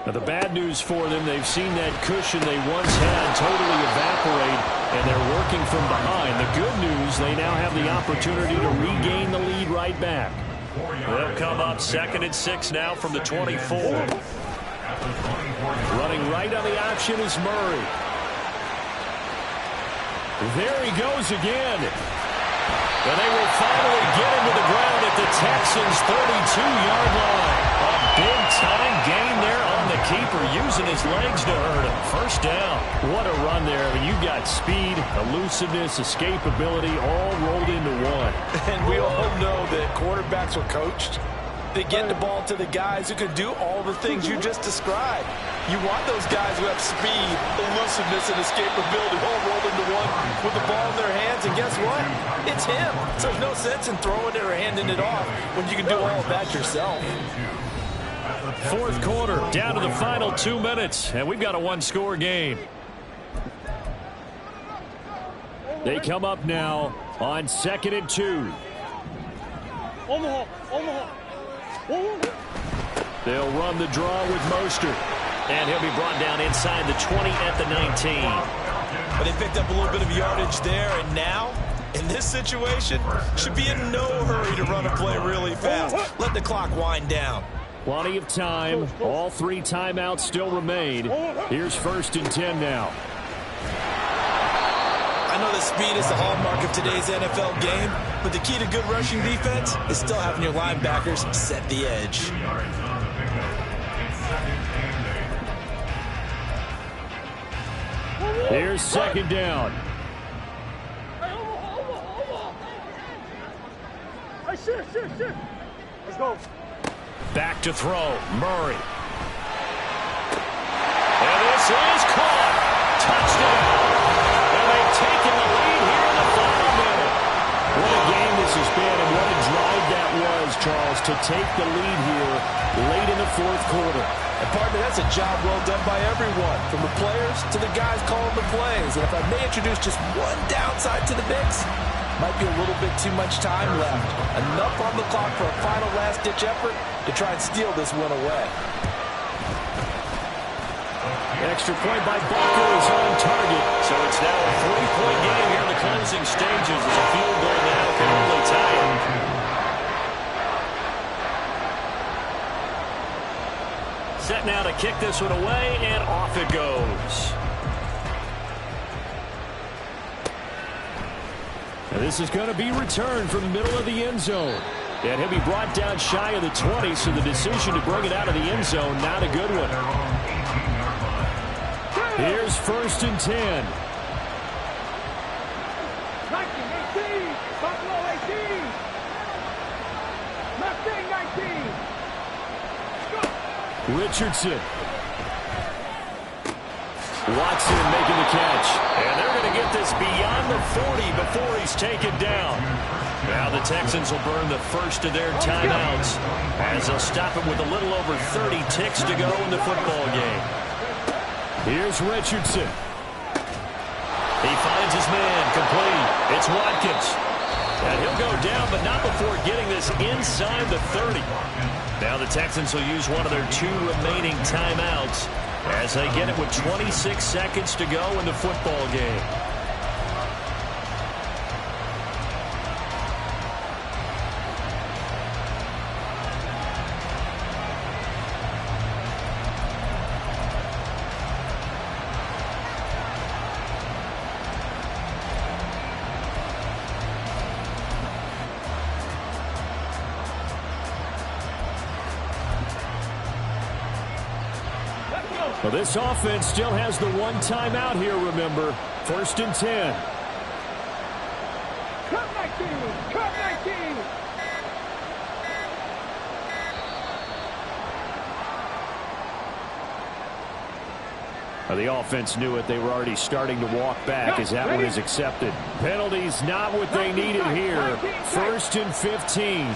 Now the bad news for them, they've seen that cushion they once had totally evaporate, and they're working from behind. The good news, they now have the opportunity to regain the lead right back. They'll come up 2nd and 6 now from the 24. Running right on the option is Murray. There he goes again. And they will finally get him to the ground at the Texans' 32-yard line. A big-time gain there on the keeper, using his legs to hurt him. 1st down. What a run there. I mean, you've got speed, elusiveness, escapability, all rolled into one. And we all know that quarterbacks are coached. They get the ball to the guys who can do all the things you just described. You want those guys who have speed, elusiveness, and escapability all rolled into one with the ball in their hands. And guess what? It's him. So there's no sense in throwing it or handing it off when you can do all of that yourself. 4th quarter, down to the final 2 minutes, and we've got a 1-score game. They come up now on 2nd and 2. They'll run the draw with Mostert. And he'll be brought down inside the 20 at the 19. But they picked up a little bit of yardage there, and now, in this situation, should be in no hurry to run a play really fast. Let the clock wind down. Plenty of time. All 3 timeouts still remain. Here's 1st and 10 now. I know that speed is the hallmark of today's NFL game, but the key to good rushing defense is still having your linebackers set the edge. Here's 2nd down. Let's go. Back to throw. Murray. And this is caught. Touchdown. And they've taken the lead here in the final minute. What a game this has been, and what a drive that was, Charles, to take the lead here late in the 4th quarter. And partner, that's a job well done by everyone, from the players to the guys calling the plays. And if I may introduce just one downside to the mix, might be a little bit too much time left. Enough on the clock for a final last-ditch effort to try and steal this one away. Extra point by Barker is on target. So it's now a 3-point game here in the closing stages as a field goal now can only tie it. Set now to kick this one away, and off it goes. And this is going to be returned from the middle of the end zone. And he'll be brought down shy of the 20, so the decision to bring it out of the end zone, not a good one. Here's 1st and 10. 19, 18. Buffalo 18. Mustang 19. Richardson. Watson making the catch. And they're going to get this beyond the 40 before he's taken down. Now the Texans will burn the first of their timeouts as they'll stop it with a little over 30 ticks to go in the football game. Here's Richardson. He finds his man, complete. It's Watkins. And he'll go down, but not before getting this inside the 30. Now the Texans will use one of their 2 remaining timeouts as they get it with 26 seconds to go in the football game. Well, this offense still has the 1 timeout here, remember. 1st and 10. Cut 19! Cut 19! Well, the offense knew it. They were already starting to walk back as that one is accepted. Penalties not what they needed here. 1st and 15.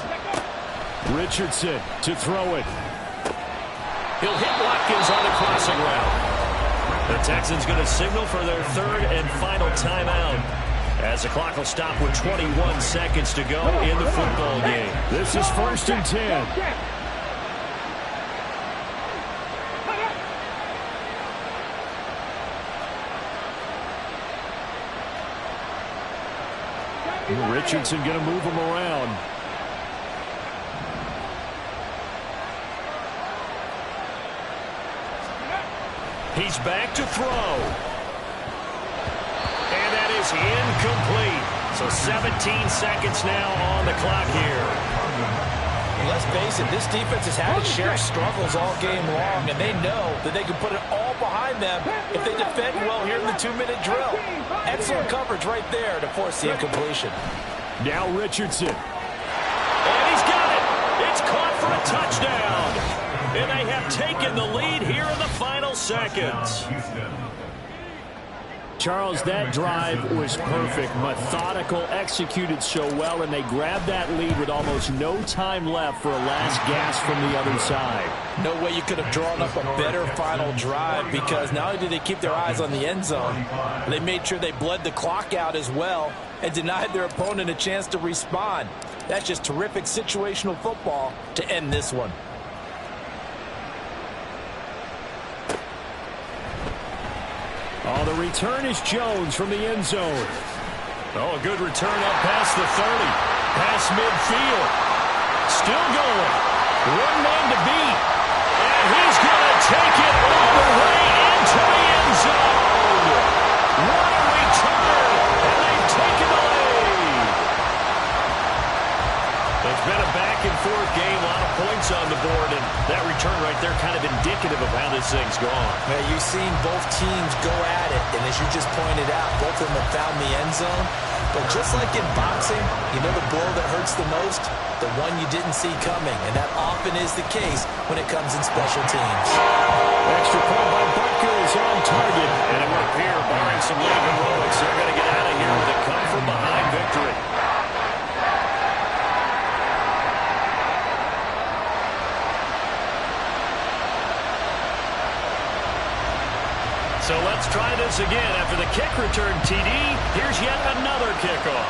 Richardson to throw it. He'll hit Watkins on the crossing route. The Texans going to signal for their 3rd and final timeout as the clock will stop with 21 seconds to go in the football game. This is 1st and 10. Richardson going to move him around. He's back to throw. And that is incomplete. So 17 seconds now on the clock here. Well, let's face it, this defense has had its share of struggles all game long, and they know that they can put it all behind them if they defend well here in the 2-minute drill. Excellent coverage right there to force the incompletion. Now Richardson. And he's got it. It's caught for a touchdown. And they have taken the lead here in the final seconds. Charles, that drive was perfect, methodical, executed so well, and they grabbed that lead with almost no time left for a last gasp from the other side. No way you could have drawn up a better final drive, because not only did they keep their eyes on the end zone, they made sure they bled the clock out as well and denied their opponent a chance to respond. That's just terrific situational football to end this one. Oh, the return is Jones from the end zone. Oh, a good return up past the 30. Past midfield. Still going. 1 man to beat. And he's going to take it all the way into the end zone. What a return. And they've taken the lead. It's been a back-and-forth game. A lot of points on the board. And that return right there kind of indicative of how this thing's gone. Yeah, you've seen both teams go at it, and as you just pointed out, both of them have found the end zone. But just like in boxing, you know the blow that hurts the most? The one you didn't see coming, and that often is the case when it comes in special teams. Extra point by Butker is on target, and it would appear, barring some late heroics, they're going to get out of here with a come-from-behind victory. So let's try this again. After the kick return, TD, here's yet another kickoff.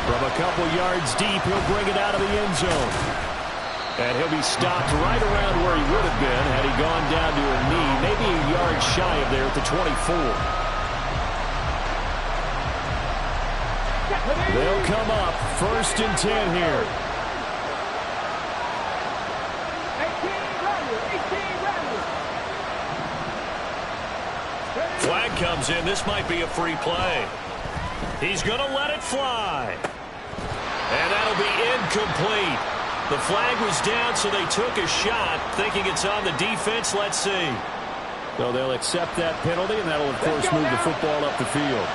From a couple yards deep, he'll bring it out of the end zone. And he'll be stopped right around where he would have been had he gone down to a knee, maybe a yard shy of there at the 24. They'll come up 1st and 10 here. Flag comes in. This might be a free play. He's going to let it fly. And that'll be incomplete. The flag was down, so they took a shot, thinking it's on the defense. Let's see. So they'll accept that penalty, and that'll, of course, move the football up the field.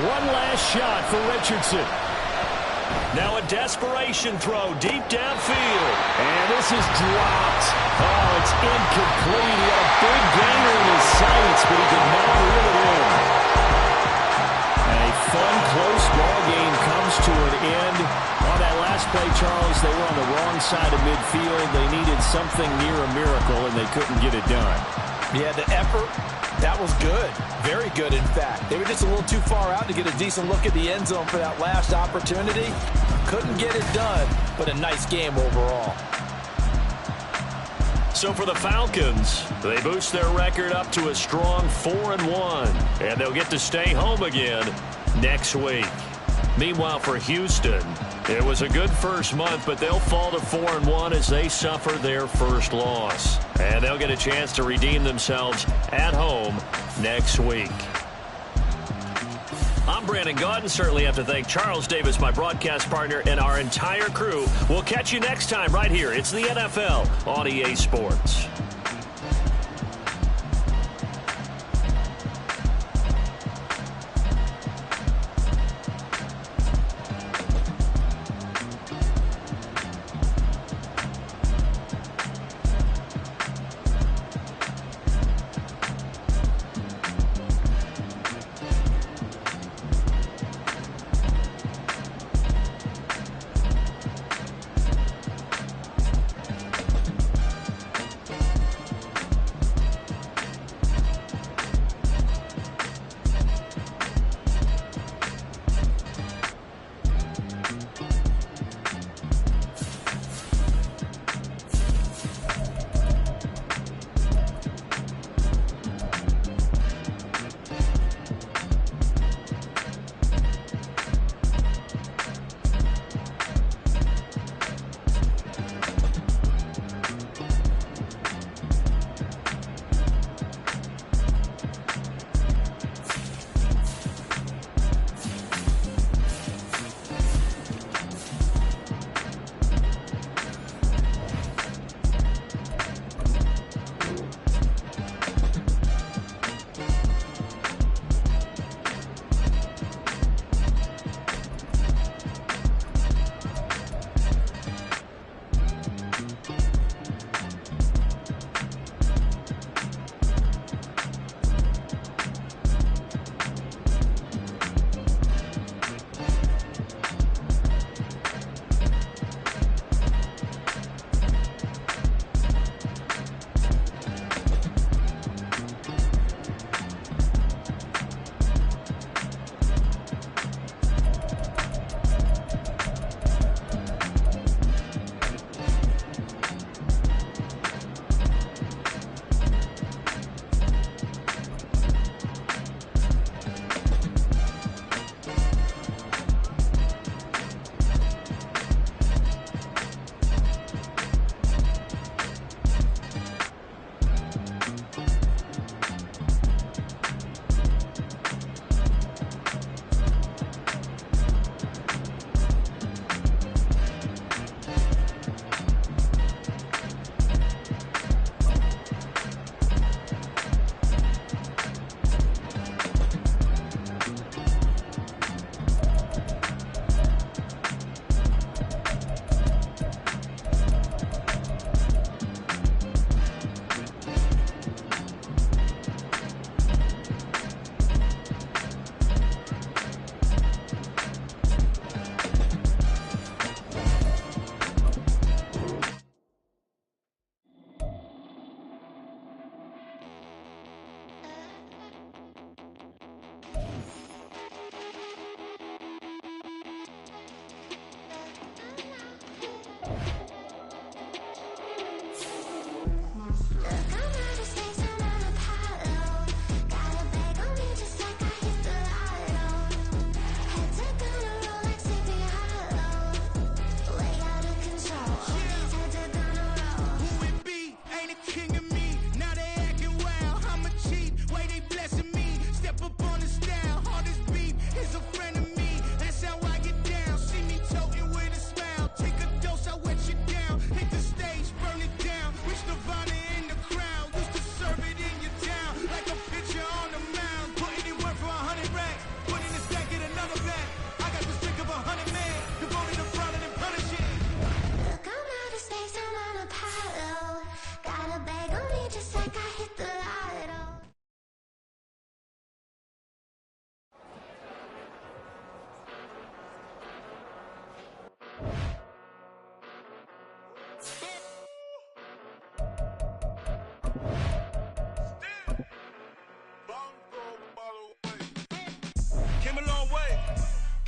One last shot for Richardson. Now a desperation throw deep downfield. And this is dropped. Oh, it's incomplete. He had a big gainer in his sights, but he did not reel it in. A fun, close ball game comes to an end. On that last play, Charles, they were on the wrong side of midfield. They needed something near a miracle, and they couldn't get it done. Yeah, the effort, that was good. Very good, in fact. They were just a little too far out to get a decent look at the end zone for that last opportunity. Couldn't get it done, but a nice game overall. So for the Falcons, they boost their record up to a strong 4-1, and they'll get to stay home again next week. Meanwhile, for Houston, it was a good first month, but they'll fall to 4-1 as they suffer their first loss. And they'll get a chance to redeem themselves at home next week. I'm Brandon Gaudin. Certainly have to thank Charles Davis, my broadcast partner, and our entire crew. We'll catch you next time right here. It's the NFL on EA Sports.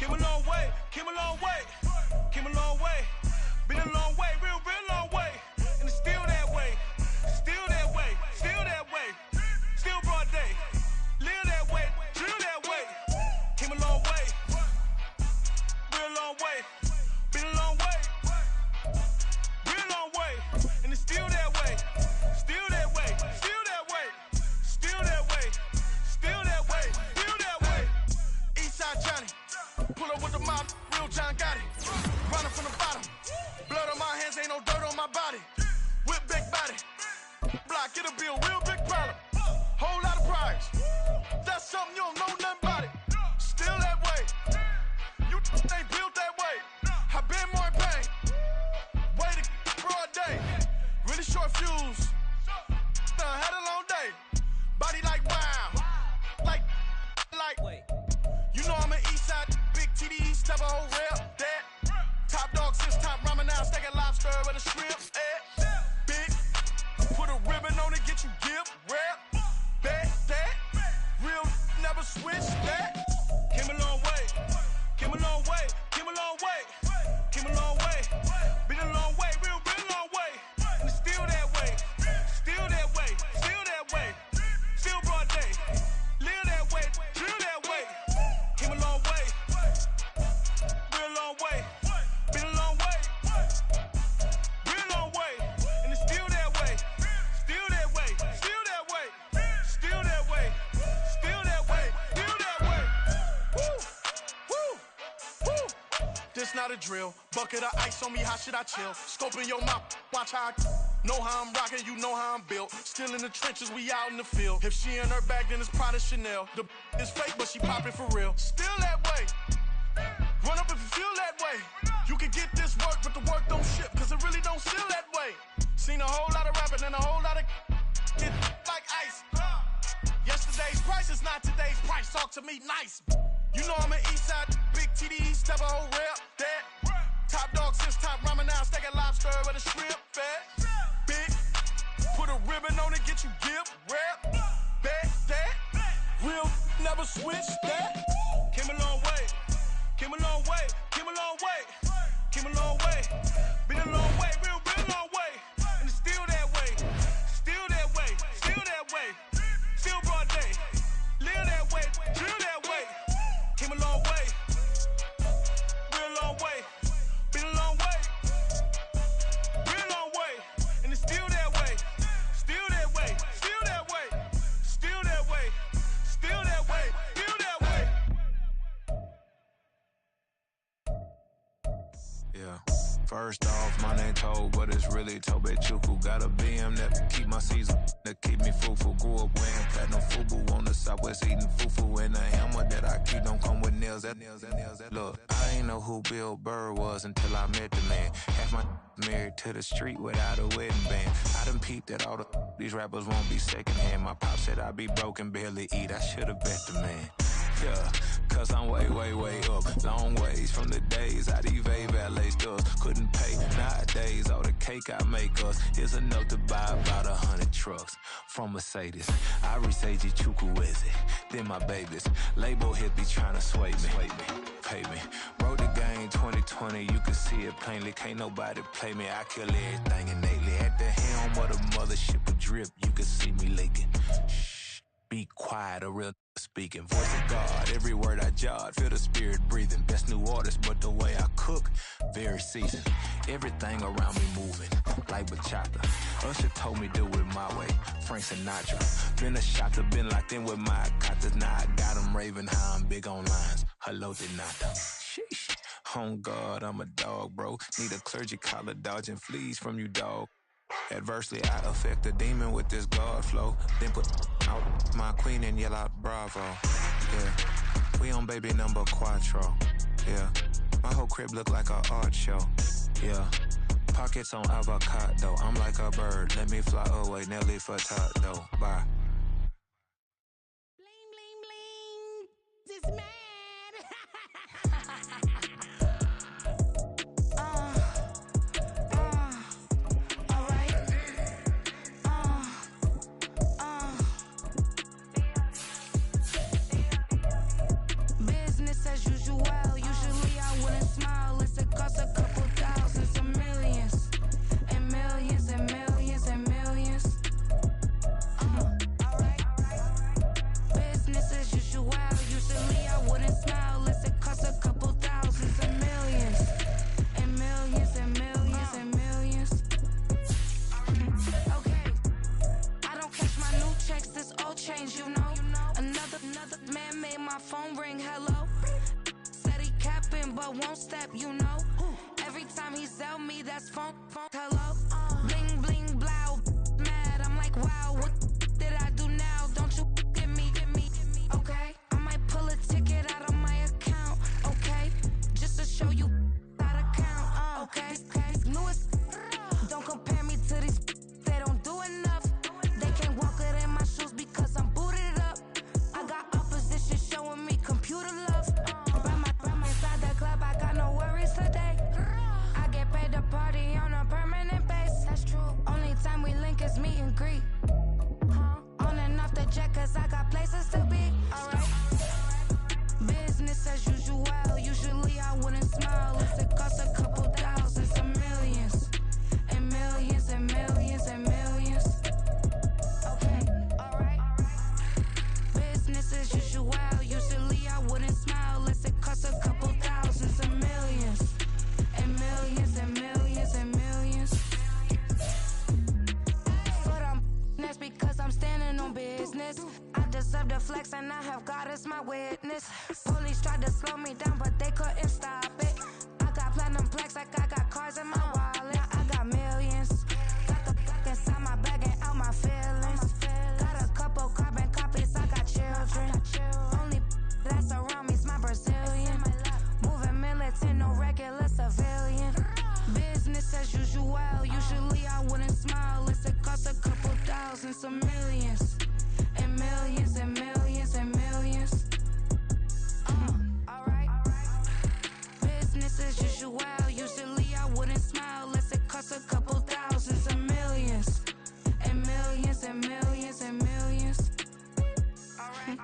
Came a long way, came a long way, came a long way. Been a long way, real long way. And it's still that way, still that way, still that way. Still broad day, live that way, drill that way. Came a long way, real long way. Been a long way, real long way. And it's still that way, still that way, still that way, still that way, still that way, still that way. Eastside Johnny, pull up with the mob, real John got it. Running from the bottom, blood on my hands, ain't no dirt on my body. Whip big body, block, it'll be a real big problem. Whole lot of prize, that's something you don't know nothing about it. Still that way, you ain't built that way. I been more in pain, way to broad day. Really short fuse, had a long day. Body like wow, like. You know I'm an Eastside, big TD, step a whole rep, that. Top dog since top ramen now, steak and lobster with a shrimp, big. Put a ribbon on it, get you gift, rep, that. Real never switch that. Came a long way, came a long way, came a long way, came a long way. Been a long way, real long way. And it's still that way, still that way, still that way. Still broad day, live that way, drill that way. Came a long way, real long way. Been a long way, real long way. And it's still that way, still that way, still that way, still that way, still that way, still that way. Woo, woo, woo. This not a drill. Bucket of ice on me, how should I chill? Scoping your mouth, watch how I know how I'm rocking, you know how I'm built. Still in the trenches, we out in the field. If she in her bag, then it's Prada Chanel. The is fake, but she popping for real. Still that way. Run up if you feel that way. You can get this work, but the work don't ship, cause it really don't feel that way. Seen a whole lot of rapping and a whole lot of get like ice. Yesterday's price is not today's price. Talk to me nice. You know I'm an Eastside, big TD, step a whole rep, that. Top dog since top ramen now, steak and lobster with a shrimp, fat. Big, put a ribbon on it, get you gift, rep, that. Real never switch that. Came a long way, came a long way, came a long way, came a long way. Been a long way, real long way. And it's still that way, still that way, still that way. Still broad day, live that way, drill that way. Came a long way, real long way. Been a long way, real long way. And it's still that way, still that way, still that way, still that way, still that way, still that way. Yeah. First off, my name Toad, but it's really Tobe Chuku. Got a BM that keep my season, that keep me fruitful. Grew up wearing platinum FUBU on the southwest eating fufu. And the hammer that I keep don't come with nails. Look, I ain't know who Bill Burr was until I met the man. Half my married to the street without a wedding band. I done peeped that all these rappers won't be secondhand. My pop said I'd be broke and barely eat. I should've bet the man. Yeah, cause I'm way up. Long ways from the days I evade valet stores. Couldn't pay nowadays. All the cake I make us is enough to buy about 100 trucks from Mercedes. I resage Chukwueze, then my babies. Label hit be trying to sway me. Pay me. Wrote the game 2020, you can see it plainly. Can't nobody play me. I kill everything innately. At the helm of the mothership with drip, you can see me leaking. Shh, be quiet, a real speaking. Voice of God, every word I jot. Feel the spirit breathing. Best new artist, but the way I cook, very seasoned. Everything around me moving, like bachata. Usher told me do it my way. Frank Sinatra. Been a shotter, been locked in with my katas. Now I got them raving how I'm big on lines. Hello, Denata. Sheesh. On God, I'm a dog, bro. Need a clergy collar, dodging fleas from you, dog. Adversely, I affect the demon with this God flow. Then put out my queen and yell out bravo. Yeah, we on baby number quattro. Yeah, my whole crib look like a art show. Yeah, pockets on avocado. I'm like a bird, let me fly away. Nelly Furtado, bye. Bling, bling, bling. This man. Business as usual. You should my phone ring, hello. Said he capping, but won't step, you know. Every time he sell me, that's phone, hello. Bling, bling, blow, mad. I'm like, wow, what did I do now? Don't you get me, okay? I might pull a ticket out of my account, okay? Just to show you how to count, okay? Newest, don't compare me to these, they don't do enough. They can't walk it in my shoes because I'm booted up. I got opposition showing me computer love. Right inside the club, I got no worries today. I get paid to party on a permanent base. That's true. Only time we link is meet and greet. On and off the jet, cause I got places to be. Alright. Business as usual. Usually I wouldn't smile if it cost a couple thousands and millions. And millions and millions and millions. Okay, alright. Business as usual. Usually I wouldn't smile unless it cost a couple thousands and millions. And millions and millions and millions. But that's because I'm standing on business. I deserve the flex and I have God as my witness. Police tried to slow me down but they couldn't stop it. I got platinum plaques like I got cars in my wallet. I got millions. Got the fuck inside my bag and out my feelings. Got a couple carbon copies, I got children. Only that's around me's my Brazilian. Moving militant, no regular civilian. Business as usual. Usually I wouldn't smile unless it cost a couple thousands of millions. And millions and millions and millions. Alright. Business as usual. Usually I wouldn't smile unless it cost a couple thousands of millions. And millions and millions and millions. Alright.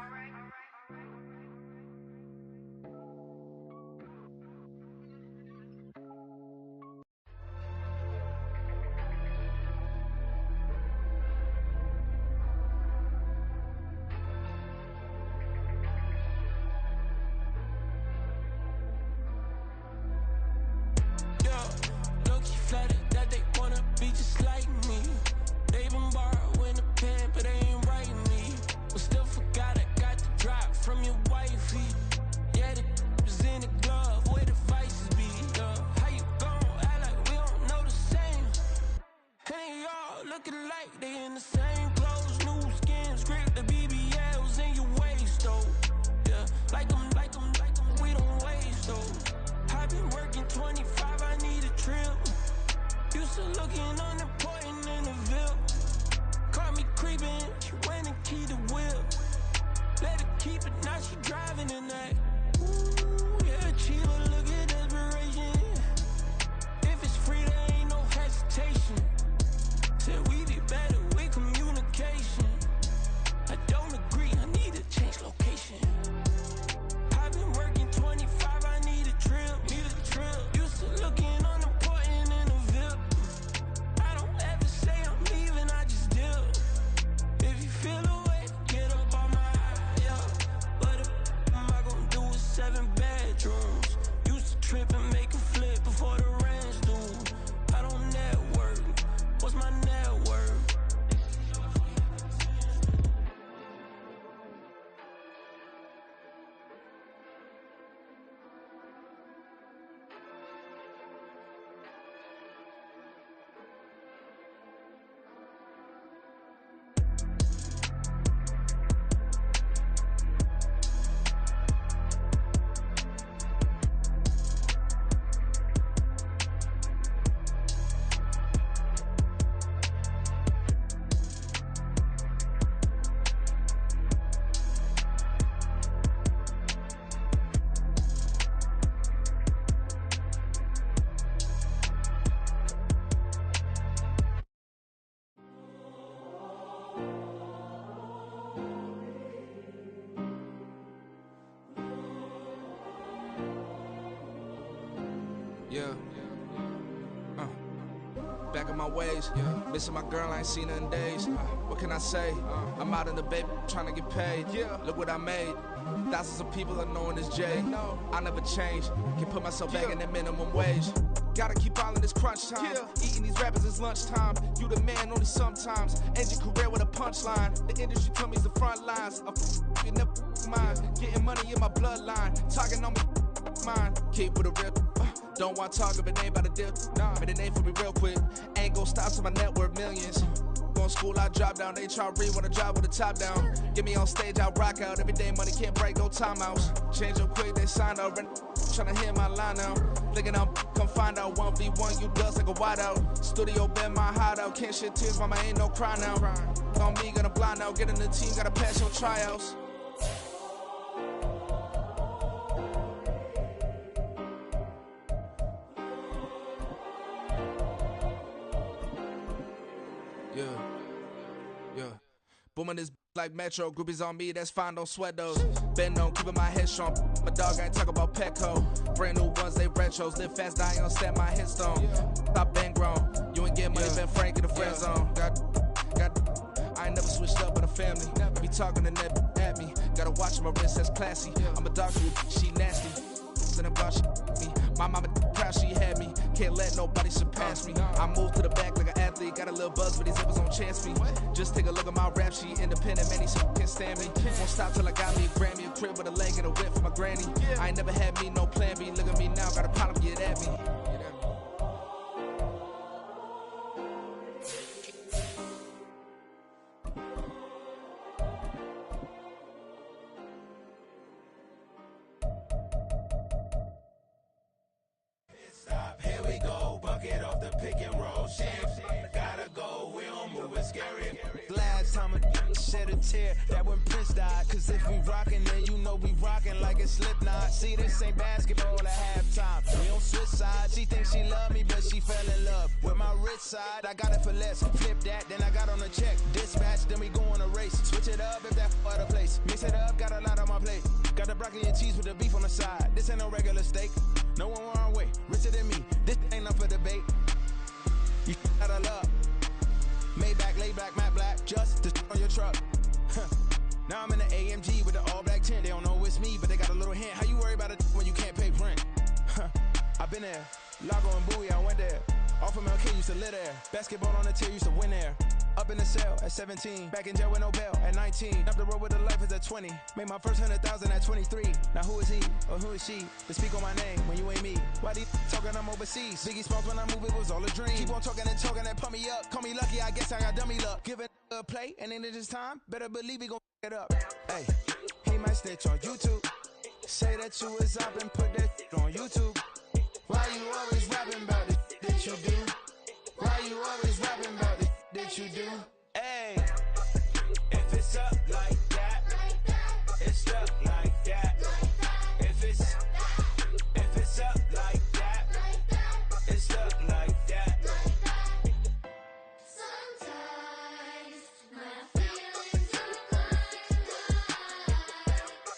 Flattered that they wanna be just like me. They been borrowing a pen, but they ain't writing me. But still forgot I got the drop from your wifey. Yeah, the was in the glove where the vices be. How you gon' act like we don't know the same? Hey, y'all looking like they in the same clothes, new skins, grip the BBLs in your waist, though. Yeah, like them, we don't waste, though. I been working 25, I need a trip. Used to looking unimportant in the Ville. Caught me creeping, she went and keyed the wheel. Let her keep it, now she driving in that. Ooh, yeah, Chiva, look at desperation. If it's free, there ain't no hesitation. Said we be better with communication. I don't agree, I need to change location. I've been working 25, I need a trip. Used to looking unimportant in the Ville. I don't ever say I'm leaving, I just deal. If you feel away, get up on my yeah. What am I gonna do with 7 bedrooms? Used to trip and make a flip before the rent's due. I don't network. What's my net worth? Yeah. Back in my ways, missing my girl, I ain't seen her in days. What can I say? I'm out in the baby, trying to get paid. Look what I made. Thousands of people are knowing this Jay. I never change. Can put myself back in that minimum wage. Gotta keep all in this crunch time. Eating these rappers is lunchtime. You the man only sometimes. End your career with a punchline. The industry told me it's the front lines. You never mine. Getting money in my bloodline. Talking on my mind. Keep with a real. Don't want to talk if it ain't about a deal. Nah, but it ain't for me real quick. Ain't gon' stop till my net worth millions. Going school, I drop down. They try to read when I drive with the top down. Get me on stage, I rock out. Every day money can't break, no timeouts. Change up quick, they sign up. Tryna hear my line now. Thinking I'm come find out 1v1, you dust like a wideout. Studio been my hideout. Can't shed tears, mama ain't no cry now. On me, gonna blind out. Get in the team, gotta pass your tryouts. Yeah. Booming this like Metro, groupies on me, that's fine, don't sweat those. Been on, keeping my head strong. My dog ain't talk about Petco. Brand new ones, they retros. Live fast, die on, set my headstone. Stop been grown. You ain't get money, been Frank in the friend zone. I ain't never switched up with a family. Be talking to that at me. Gotta watch my wrist, that's classy. I'm a doctor, she nasty. Then I'm she me. My mama proud she had me. Can't let nobody surpass me. I move to the back like an athlete. Got a little buzz, but these zippers don't chance me. Just take a look at my rap sheet. Independent, man, these can't stand me. Won't stop till I got me a Grammy, a crib with a leg and a whip for my granny. I ain't never had me no plan B. Look at me now, got a problem, get at me. Here we go, bucket off the pick and roll. Gotta go, we don't move, it's scary. Last time a shed a tear, that when Prince died. Cause if we rockin', then you know we rockin' like a Slipknot. See, this ain't basketball at halftime. We don't switch sides. She thinks she love me, but she fell in love with my rich side. I got it for less. Flip that, then I got on a check. Dispatch, then we go on a race. Switch it up if that other place. Mix it up, got a lot on my plate. Got the broccoli and cheese with the beef on the side. This ain't no regular steak. No one wrong way, richer than me. This ain't up for debate. You out of luck. Maybach, lay back, matte black, just to on your truck. Now I'm in the AMG with the all black tint. They don't know it's me, but they got a little hint. How you worry about it when you can't pay rent? I've been there. Lago and Bowie, I went there. Off of MLK, used to live there. Basketball on the tier, used to win there. Up in the cell at 17. Back in jail with no bail at 19. Up the road with the life is at 20. Made my first 100,000 at 23. Now who is he or who is she to speak on my name when you ain't me? Why they talking I'm overseas? Biggie Smalls when I move, it was all a dream. Keep on talking and pump me up. Call me lucky, I guess I got dummy luck. Give it a play, and then it's time. Better believe we gon' it up. Hey, he might snitch on YouTube. Say that you was up and put that on YouTube. Why you always rapping about it that you do? Why you always rapping about it that you do? Hey, if it's up like that, it's stuck like that. If it's up like that, it's stuck like that. Sometimes my feelings are blind.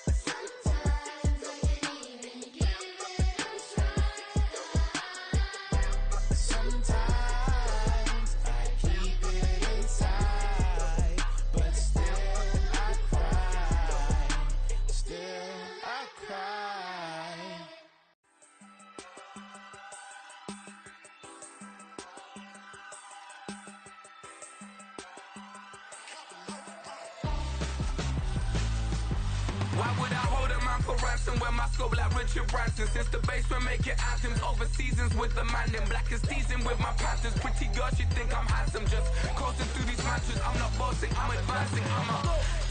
Sometimes I can't even give it a try. Sometimes I keep it inside, but still I cry. Still I cry. Why would I hold a man for ransom when my scope like Richard Branson? Since the basement making anthems over seasons with the man in black is teasing with my patterns. Pretty girl, she think I'm handsome. Just coasting through these matches. I'm not bossing, I'm advancing.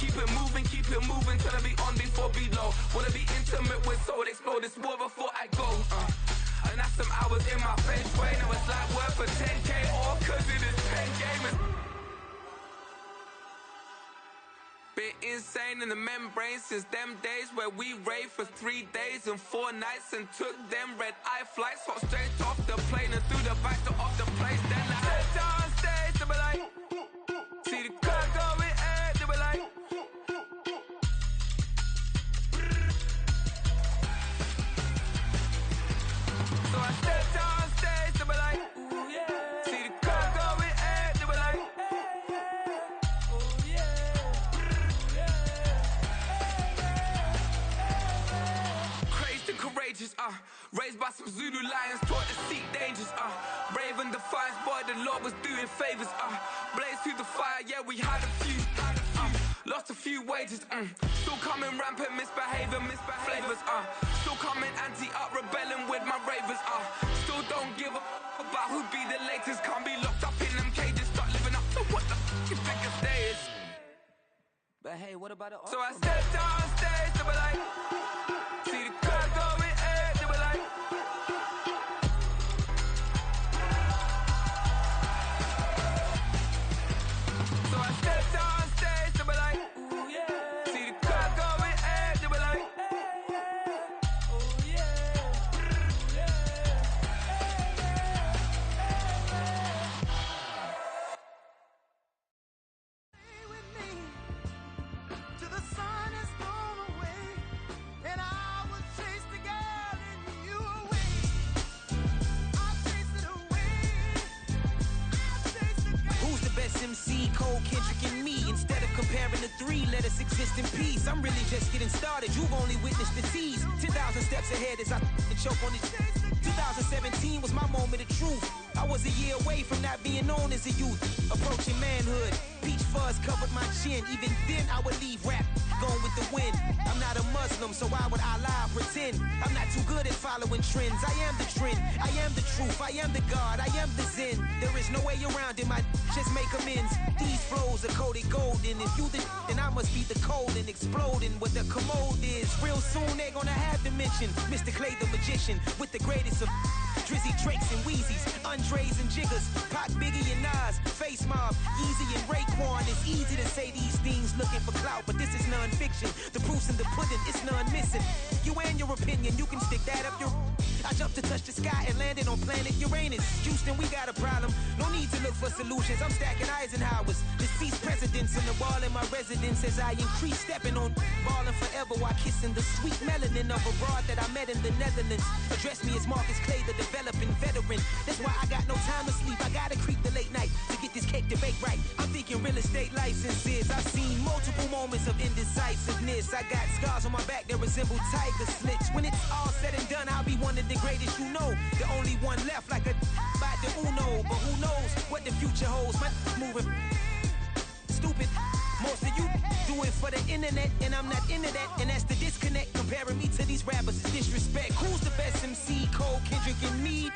Keep it moving till I be on before below. Wanna be intimate with soul, explore this war before I go. And that's some hours in my face way. Now it's like work for 10K or cause it is 10 gamers. Been insane in the membrane since them days where we raved for 3 days and 4 nights and took them red-eye flights. Hot straight off the plane and through the back door of the place. Then I head down stage to be like, see the crowd going air to be like. So I step down stage to be like, ooh yeah. See the crowd going air to be like, ooh yeah. Crazed and courageous, Raised by some Zulu lions, taught to seek dangers, brave and defiance, boy, the Lord was doing favors, blaze through the fire, yeah, we had a few, lost a few wages, still coming rampant, misbehaving, flavors, still coming anti-up, rebelling with my ravers, still don't give a about who'd be the latest, can't be locked up in them cages, start living up to what the you think a day is. But hey, what about the So I stepped on stage, they were like, see the crowd going air, they were like, so I stepped on stage, they were like, ooh yeah, see the crowd going air, they were like, ooh yeah, Stay with me till the sun is gone away, and I will chase the girl in you away. I'll chase it away. I'll chase the girl. Who's the best MC? Cole, Kendrick, and me. Instead of comparing the three, let us exist in peace. I'm really just getting started. You've only witnessed the tease. 10,000 steps ahead as I choke on this. 2017 was my moment of truth. I was a year away from not being known as a youth. Approaching manhood. Peach fuzz covered my chin. Even then I would leave rap going with the wind. I'm not a Muslim, so why would I lie or pretend? I'm not too good at following trends. I am the trend. I am the truth. I am the God. I am the Zen. There is no way around it. My just make amends. These flows are coated golden. If you then I must be the cold and exploding what the commode is. Real soon they're gonna have to mention Mr. Clay the magician with the greatest of Drizzy, Drakes, and Wheezies, Andres and Jiggers, Pac, Biggie, and Nas, Face Mob, Yeezy, and Raekwon. It's easy to say these things looking for clout, but this is non-fiction. The proof's in the pudding, it's none missing. You and your opinion, you can stick that up your... I jumped to touch the sky and landed on planet Uranus. Houston, we got a problem. No need to look for solutions. I'm stacking Eisenhowers. Deceased presidents in the wall in my residence as I increase stepping on balling forever while kissing the sweet melanin of a broad that I met in the Netherlands. Address me as Marcus Clay, the developing veteran. That's why I got no time to sleep. I gotta creep the late night to get this cake debate right. I'm thinking real estate licenses. I've seen multiple moments of indecisiveness. I got scars on my back that resemble tiger slits. When it's all said and done, I'll be one of the greatest you know. The only one left like a by the Uno. But who knows what the future holds? My moving stupid. Most of you do it for the internet, and I'm not into that. And that's the disconnect. Comparing me to these rappers is disrespect. Who's the best MC? Cole, Kendrick, and me.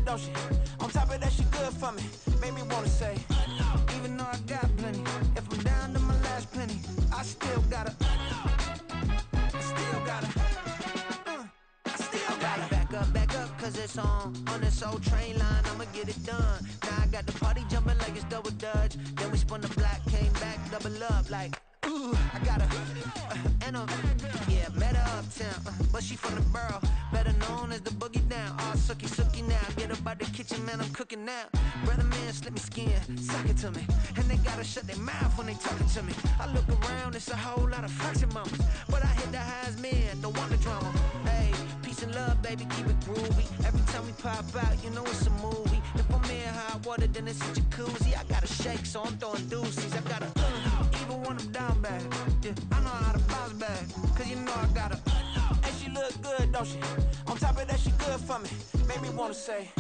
Don't she? On top of that, she good for me. Made me wanna say, even though I got plenty, if I'm down to my last penny, I still gotta, I still gotta back up, cause it's on this old train line, I'ma get it done. Now I got the party jumping like it's double dutch. Then we spun the block, came back, double up like, ooh, I got and yeah, met her uptown, but she from the borough, better known as the boogie down. All sookie now, get up out the kitchen, man, I'm cooking now. Brother man, slip me skin, suck it to me, and they gotta shut their mouth when they talking to me. I look around, it's a whole lot of fraction mamas, but I hit the highs, man, don't want the drama. Hey, peace and love, baby, keep it groovy. Every time we pop out, you know it's a movie. If I'm in hot water, then it's a jacuzzi. I gotta shake, so I'm throwing deuces. I gotta even when I'm down bad, yeah, I know how to bounce back, cause you know I gotta. And she look good, don't she? On top of that, she good for me. Made me wanna say,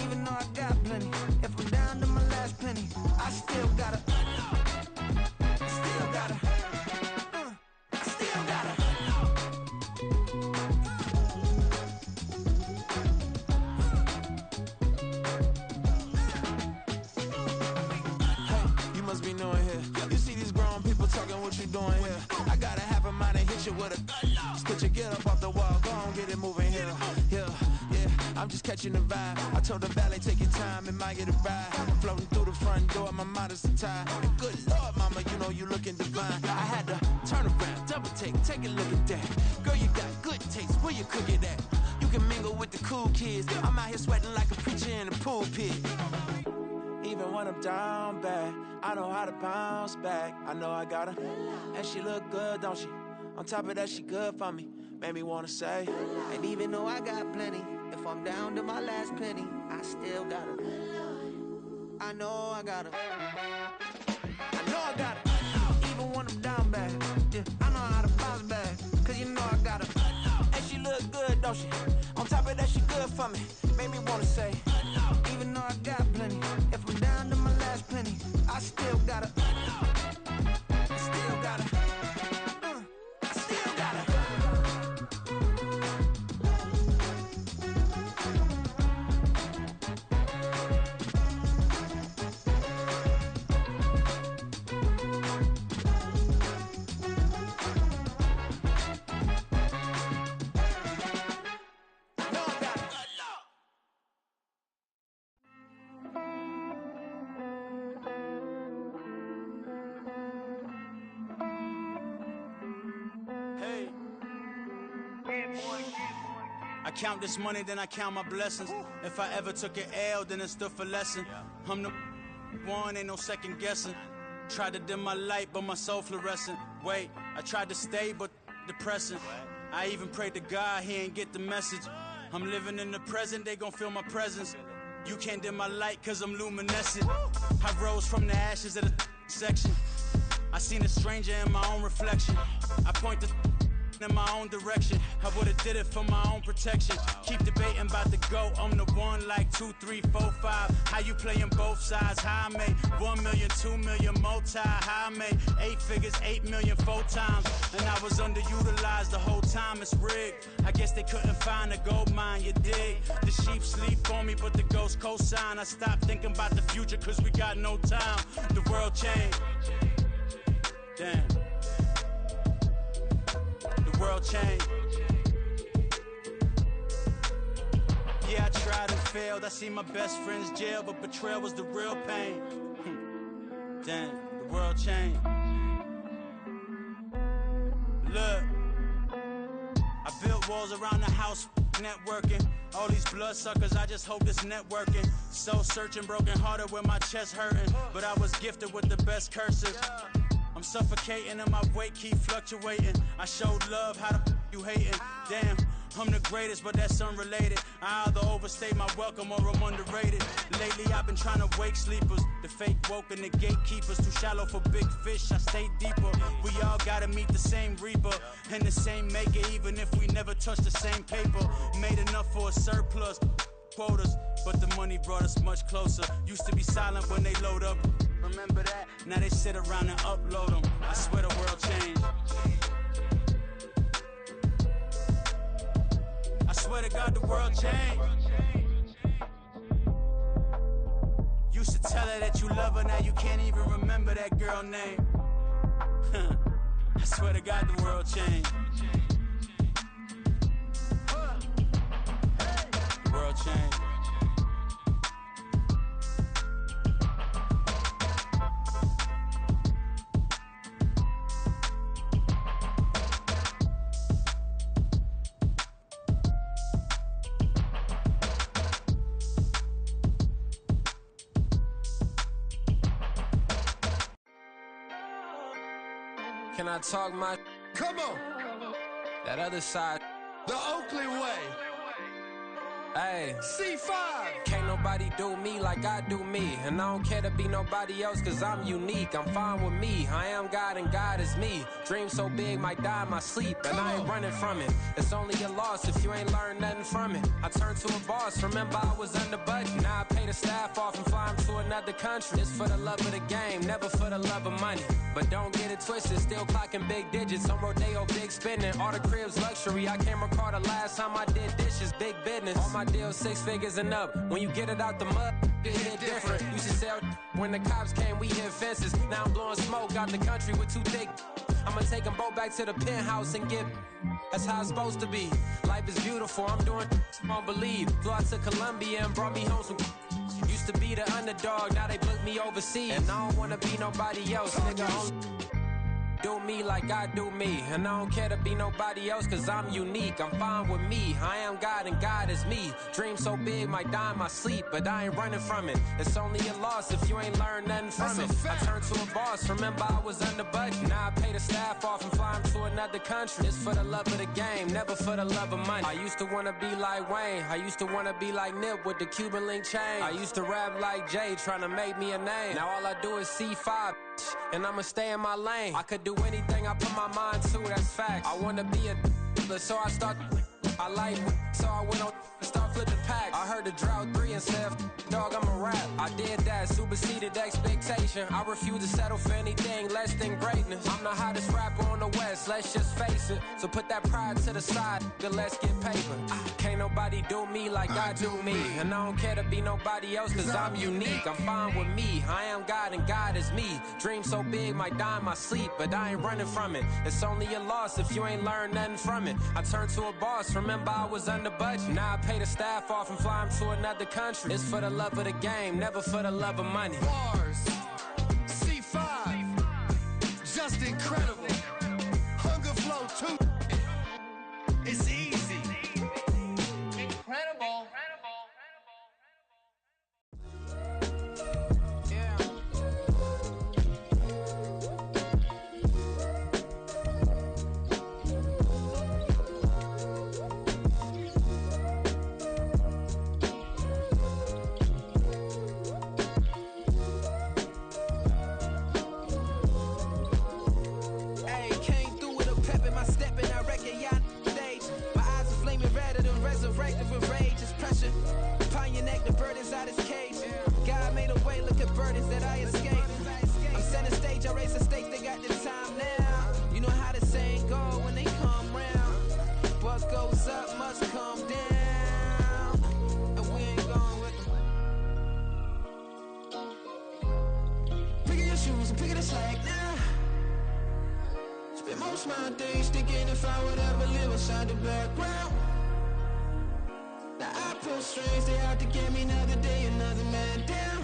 even though I got plenty, if I'm down to my last penny, I still gotta, still gotta, still gotta. Hey, you must be new in here. You see these grown people talking, what you doing here? I gotta have a mind to hit you with a. Just put your get up off the wall, go on, get it moving here. Yeah, I'm I'm just catching the vibe. I told the valet, take your time, it might get a ride. Floating through the front door, my mind is tied. And good Lord, mama, you know you looking divine. I had to turn around, double take a look at that. Girl, you got good taste, where you cook it at? You can mingle with the cool kids. I'm out here sweating like a preacher in a pulpit. Even when I'm down bad, I know how to bounce back. I know I got her, and she look good, don't she? On top of that, she good for me. Made me wanna say, and even though I got plenty, if I'm down to my last penny, I still got her. I know I got her. I know I got her. Even when I'm down bad, yeah, I know how to bounce back. Cause you know I got her. And she look good, don't she? On top of that, she good for me. Made me wanna say, even though I got plenty, if I'm down to my last penny, I still got her. I still got her. I still got her. I count this money, then I count my blessings. If I ever took an L, then it stood for lesson. I'm the one, ain't no second guessing. Tried to dim my light, but my soul fluorescent. Wait, I tried to stay, but depressing. I even prayed to God, he ain't get the message. I'm living in the present, they gon' feel my presence. You can't dim my light, cause I'm luminescent. I rose from the ashes of the section. I seen a stranger in my own reflection. I point the in my own direction. I would've did it for my own protection. Keep debating about the GOAT. I'm the one like 2, 3, 4, 5. How you playing both sides? How I made 1 million, 2 million, multi. How I made 8 figures, 8 million, 4 times. And I was underutilized the whole time. It's rigged. I guess they couldn't find a gold mine, you dig? The sheep sleep on me, but the ghost co-sign. I stopped thinking about the future, cause we got no time. The world changed. Damn. The world changed. Yeah, I tried and failed. I seen my best friends jail, but betrayal was the real pain. Damn, the world changed. Look, I built walls around the house, networking. All these bloodsuckers, I just hope this networking. Soul searching, broken hearted with my chest hurting. But I was gifted with the best cursive. I'm suffocating and my weight keep fluctuating. I showed love, how the you hating? Damn, I'm the greatest, but that's unrelated. I either overstay my welcome or I'm underrated. Lately I've been trying to wake sleepers. The fake woke and the gatekeepers. Too shallow for big fish, I stay deeper. We all gotta meet the same reaper and the same maker, even if we never touch the same paper. Made enough for a surplus quotas, but the money brought us much closer. Used to be silent when they load up. Remember that? Now they sit around and upload them. I swear the world changed. I swear to God the world changed. Used to tell her that you love her, now you can't even remember that girl name. I swear to God the world changed. The world changed. Can I talk my? Come on. That other side. The Oakley way. Hey. C5. Can't nobody do me like I do me. And I don't care to be nobody else cause I'm unique. I'm fine with me. I am God and God is me. Dream so big might die in my sleep. And I ain't running from it. It's only a loss if you ain't learned nothing from it. I turned to a boss. Remember I was under budget. Now I pay the staff off and fly them to another country. It's for the love of the game, never for the love of money. But don't get it twisted, still clocking big digits. On Rodeo, big spending. All the cribs luxury. I can't recall the last time I did dishes. Big business. All my deals 6 figures and up. When you get it out the mud, it hit different. Used to sell when the cops came, we hit fences. Now I'm blowing smoke out the country with too thick. I'ma take them both back to the penthouse and get. That's how it's supposed to be. Life is beautiful, I'm doing won't believe. Flew out to Colombia and brought me home some. Used to be the underdog, now they book me overseas. And I don't wanna be nobody else, nigga. Do me like I do me. And I don't care to be nobody else, cause I'm unique. I'm fine with me, I am God and God is me. Dream so big, might die in my sleep, but I ain't running from it. It's only a loss if you ain't learned nothing from it. I turned to a boss, remember I was under budget. Now I pay the staff off and fly them to another country. It's for the love of the game, never for the love of money. I used to wanna be like Wayne, I used to wanna be like Nip with the Cuban link chain. I used to rap like Jay, trying to make me a name. Now all I do is C5, and I'ma stay in my lane. I could do anything I put my mind to, that's facts. I wanna be a so I start. I like so I went on and start flipping packs. I heard the drought 3 and said, dog, I'm a rap. I did that, superseded expectation. I refuse to settle for anything less than greatness. I'm the hottest rapper on the West, let's just face it. So put that pride to the side, then let's get paper. Can't nobody do me like I do me. And I don't care to be nobody else, cause I'm unique. I'm fine with me, I am God and God is me. Dream so big, might die in my sleep, but I ain't running from it. It's only a loss if you ain't learned nothing from it. I turned to a boss, remember I was under budget. Now I pay the staff off and fly them to another country. It's for the love of the game, never for the love of money. Bars, C5, just incredible. Hunger Flow 2, it's easy. Incredible. Resurrected with rage, it's pressure. Pontiac the burdens out his cage. God made a way, look at burdens that I escaped. I'm center stage, I raise the stakes, they got the time now. You know how the saying go when they come round. What goes up must come down. And we ain't going with them. Picking your shoes and picking the slack now. Spend most of my days thinking if I would ever live inside the background. Now I pull strings, they out to get me another day, another man down.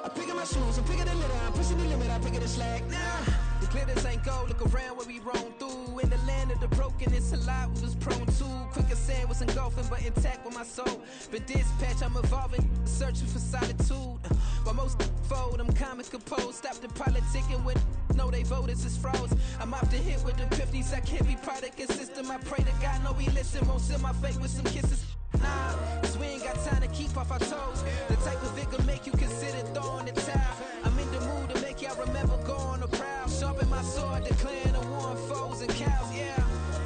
I pick up my shoes, I'm picking the litter, I'm pushing the limit, I pick up the slack now. The glitters ain't gold, look around where we roam through. In the land of the broken, it's a lot we was prone to. Quicker sand was engulfing, but intact with my soul. But dispatch, I'm evolving, searching for solitude. While most fold, I'm comic composed. Stop the politicking with no, they voters is froze. I'm often hit with epiphanies, I can't be product system. I pray to God, no, he listen, won't seal my fate with some kisses. Nah, cause we ain't got time to keep off our toes. The type of it can make you consider throwing the towel. I'm in the mood to make y'all remember going to proud. Sharpen my sword, declaring the war on foes and cows, yeah.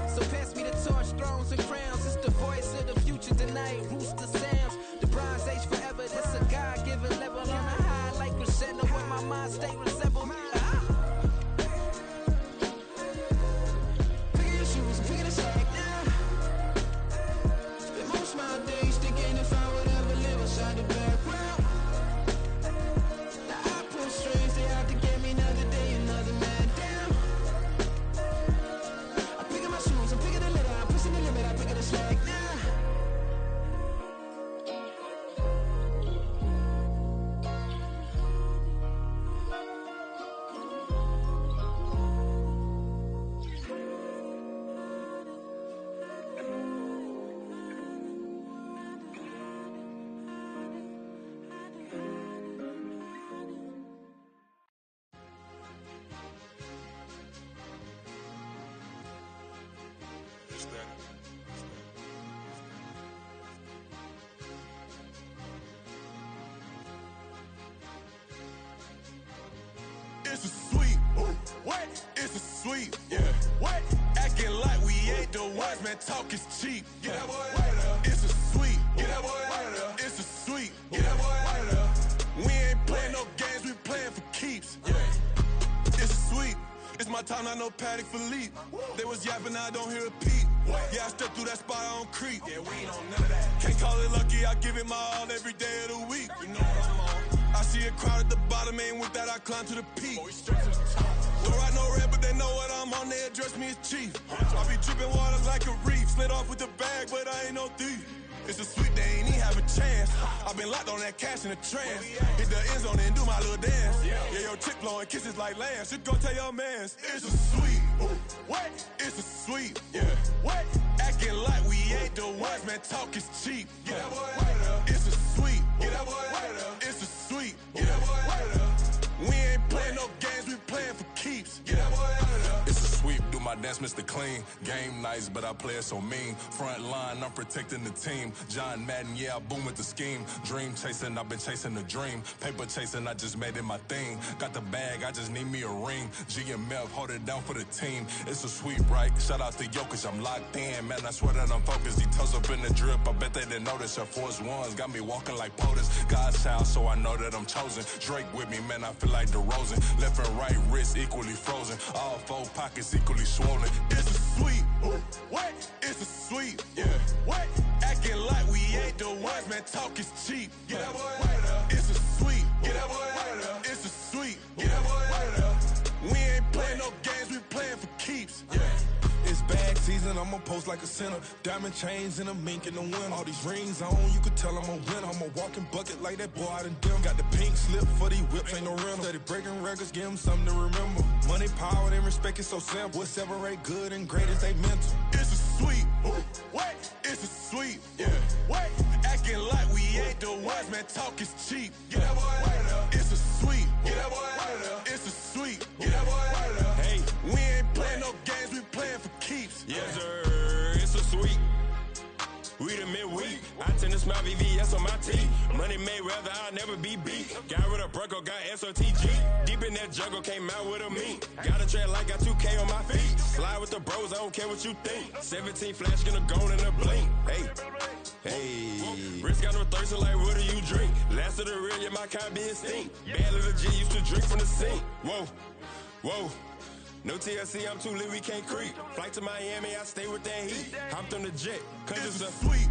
So pass me the torch, thrones and crowns. It's the voice of the future tonight, rooster sounds. The Bronze Age forever, this a God-given level. On a high like crescendo when my mind stay resemble. Picking your shoes, picking the slack now. Spend most of my days thinking if I would ever live inside the background. Now I pull strings, they out to get me another day, another man down. I pick up my shoes, I'm picking the litter, I'm pushing the limit, I pick up the slack now. It's a sweet, what? It's a sweet, yeah. What? Acting like we ain't the ones, man. Talk is cheap. Get that boy out of there. It's a sweet, get that boy out of there. It's a sweet, get that boy out of there. We ain't playing no games, we playing for keeps. Yeah. It's sweet. It's my time, not no Paddock Philippe. They was yapping, I don't hear a peep. Yeah, I step through that spot, I don't creep. Yeah, we ain't on none of that. Can't call it lucky, I give it my all every day of the week. You know what I'm on. I see a crowd at the bottom, and with that I climb to the peak. Don't write no red, but they know what I'm on, they address me as chief. I be dripping water like a reef, slid off with the bag, but I ain't no thief. It's a sweet, they ain't even have a chance. I been locked on that cash in a trance. Hit the end zone and do my little dance. Yeah, your chick blowing kisses like lambs. You go tell your mans. It's a sweet. What? It's a sweet. Yeah. What? Acting like we ain't the ones, man. Talk is cheap. Get that boy out of there. It's a sweet. Get that boy out of there. It's a sweet. Get that boy out of there. We ain't playing no games, we playing for keeps. Get that boy out of there. It's a sweep, do my dance, Mr. Clean. Game nice, but I play it so mean. Front line, I'm protecting the team. John Madden, yeah, I boom with the scheme. Dream chasing, I've been chasing the dream. Paper chasing, I just made it my thing. Got the bag, I just need me a ring. GMF, hold it down for the team. It's a sweep, right? Shout out to Jokic, I'm locked in. Man, I swear that I'm focused. He toes up in the drip, I bet they didn't notice. Air Force Ones got me walking like POTUS. God's child, so I know that I'm chosen. Drake with me, man, I feel like DeRozan. Left and right wrist equally frozen. All four pockets equally swollen. It's a sweet. What? It's a sweet. Yeah. What? Acting like we ain't the ones, man. Talk is cheap. Get that boy out of there. It's a sweet. Get that boy out of there. It's a sweet. Get that boy out of there. We ain't playing no games, we playing for keeps. Yeah. It's bag season, I'ma post like a sinner. Diamond chains and a mink in the wind. All these rings on, you could tell I'm a winner. I'm a walking bucket like that boy out in Denver. Got the pink slip for these whips, ain't no rental. Steady breaking records, give them something to remember. Money, power, and respect is so simple. What separate good and great is they mental. It's a sweet. What? It's a sweet. Yeah. What? Acting like we ain't the ones, man. Talk is cheap. Get that boy out of there. It's a sweet. Get that boy out of there. It's a sweet. Get that boy out of there. Hey, we ain't playing no games, we playing for keeps. Yes, sir. It's a sweet. We the midweek. I tend to smile VVS on my teeth. Money made rather I'll never be beat. Got rid of Bronco, got SOTG. Deep in that jungle, came out with a meat. Got a tread like got 2K on my feet. Slide with the bros, I don't care what you think. 17 flash gonna go in a blink. Hey. Wrist got no thirst, like what do you drink? Last of the real, yeah, my kind be a stink. Bad little G used to drink from the sink. Whoa. No TLC, I'm too lit, we can't creep. Flight to Miami, I stay with that heat. Hopped on the jet, cause it's a sweet.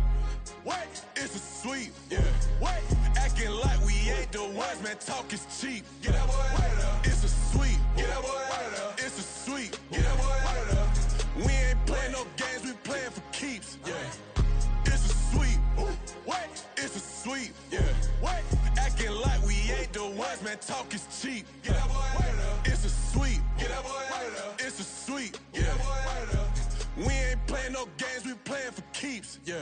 What? It's a sweet. Yeah. What? Acting like we ain't the ones, man. Talk is cheap. Get that boy out of there. It's a sweet. Get that boy out of there. It's a sweet. Get that boy out of there. We ain't playing no games, we playing for keeps. Yeah. It's a sweet. What? It's a sweet. Yeah. What? Acting like we ain't the ones, man. Talk is cheap. Get that boy out of there. It's a sweet. Get that boy out of there. It's a sweet. Get that boy out of there. We ain't playing no games, we playing for keeps. Yeah.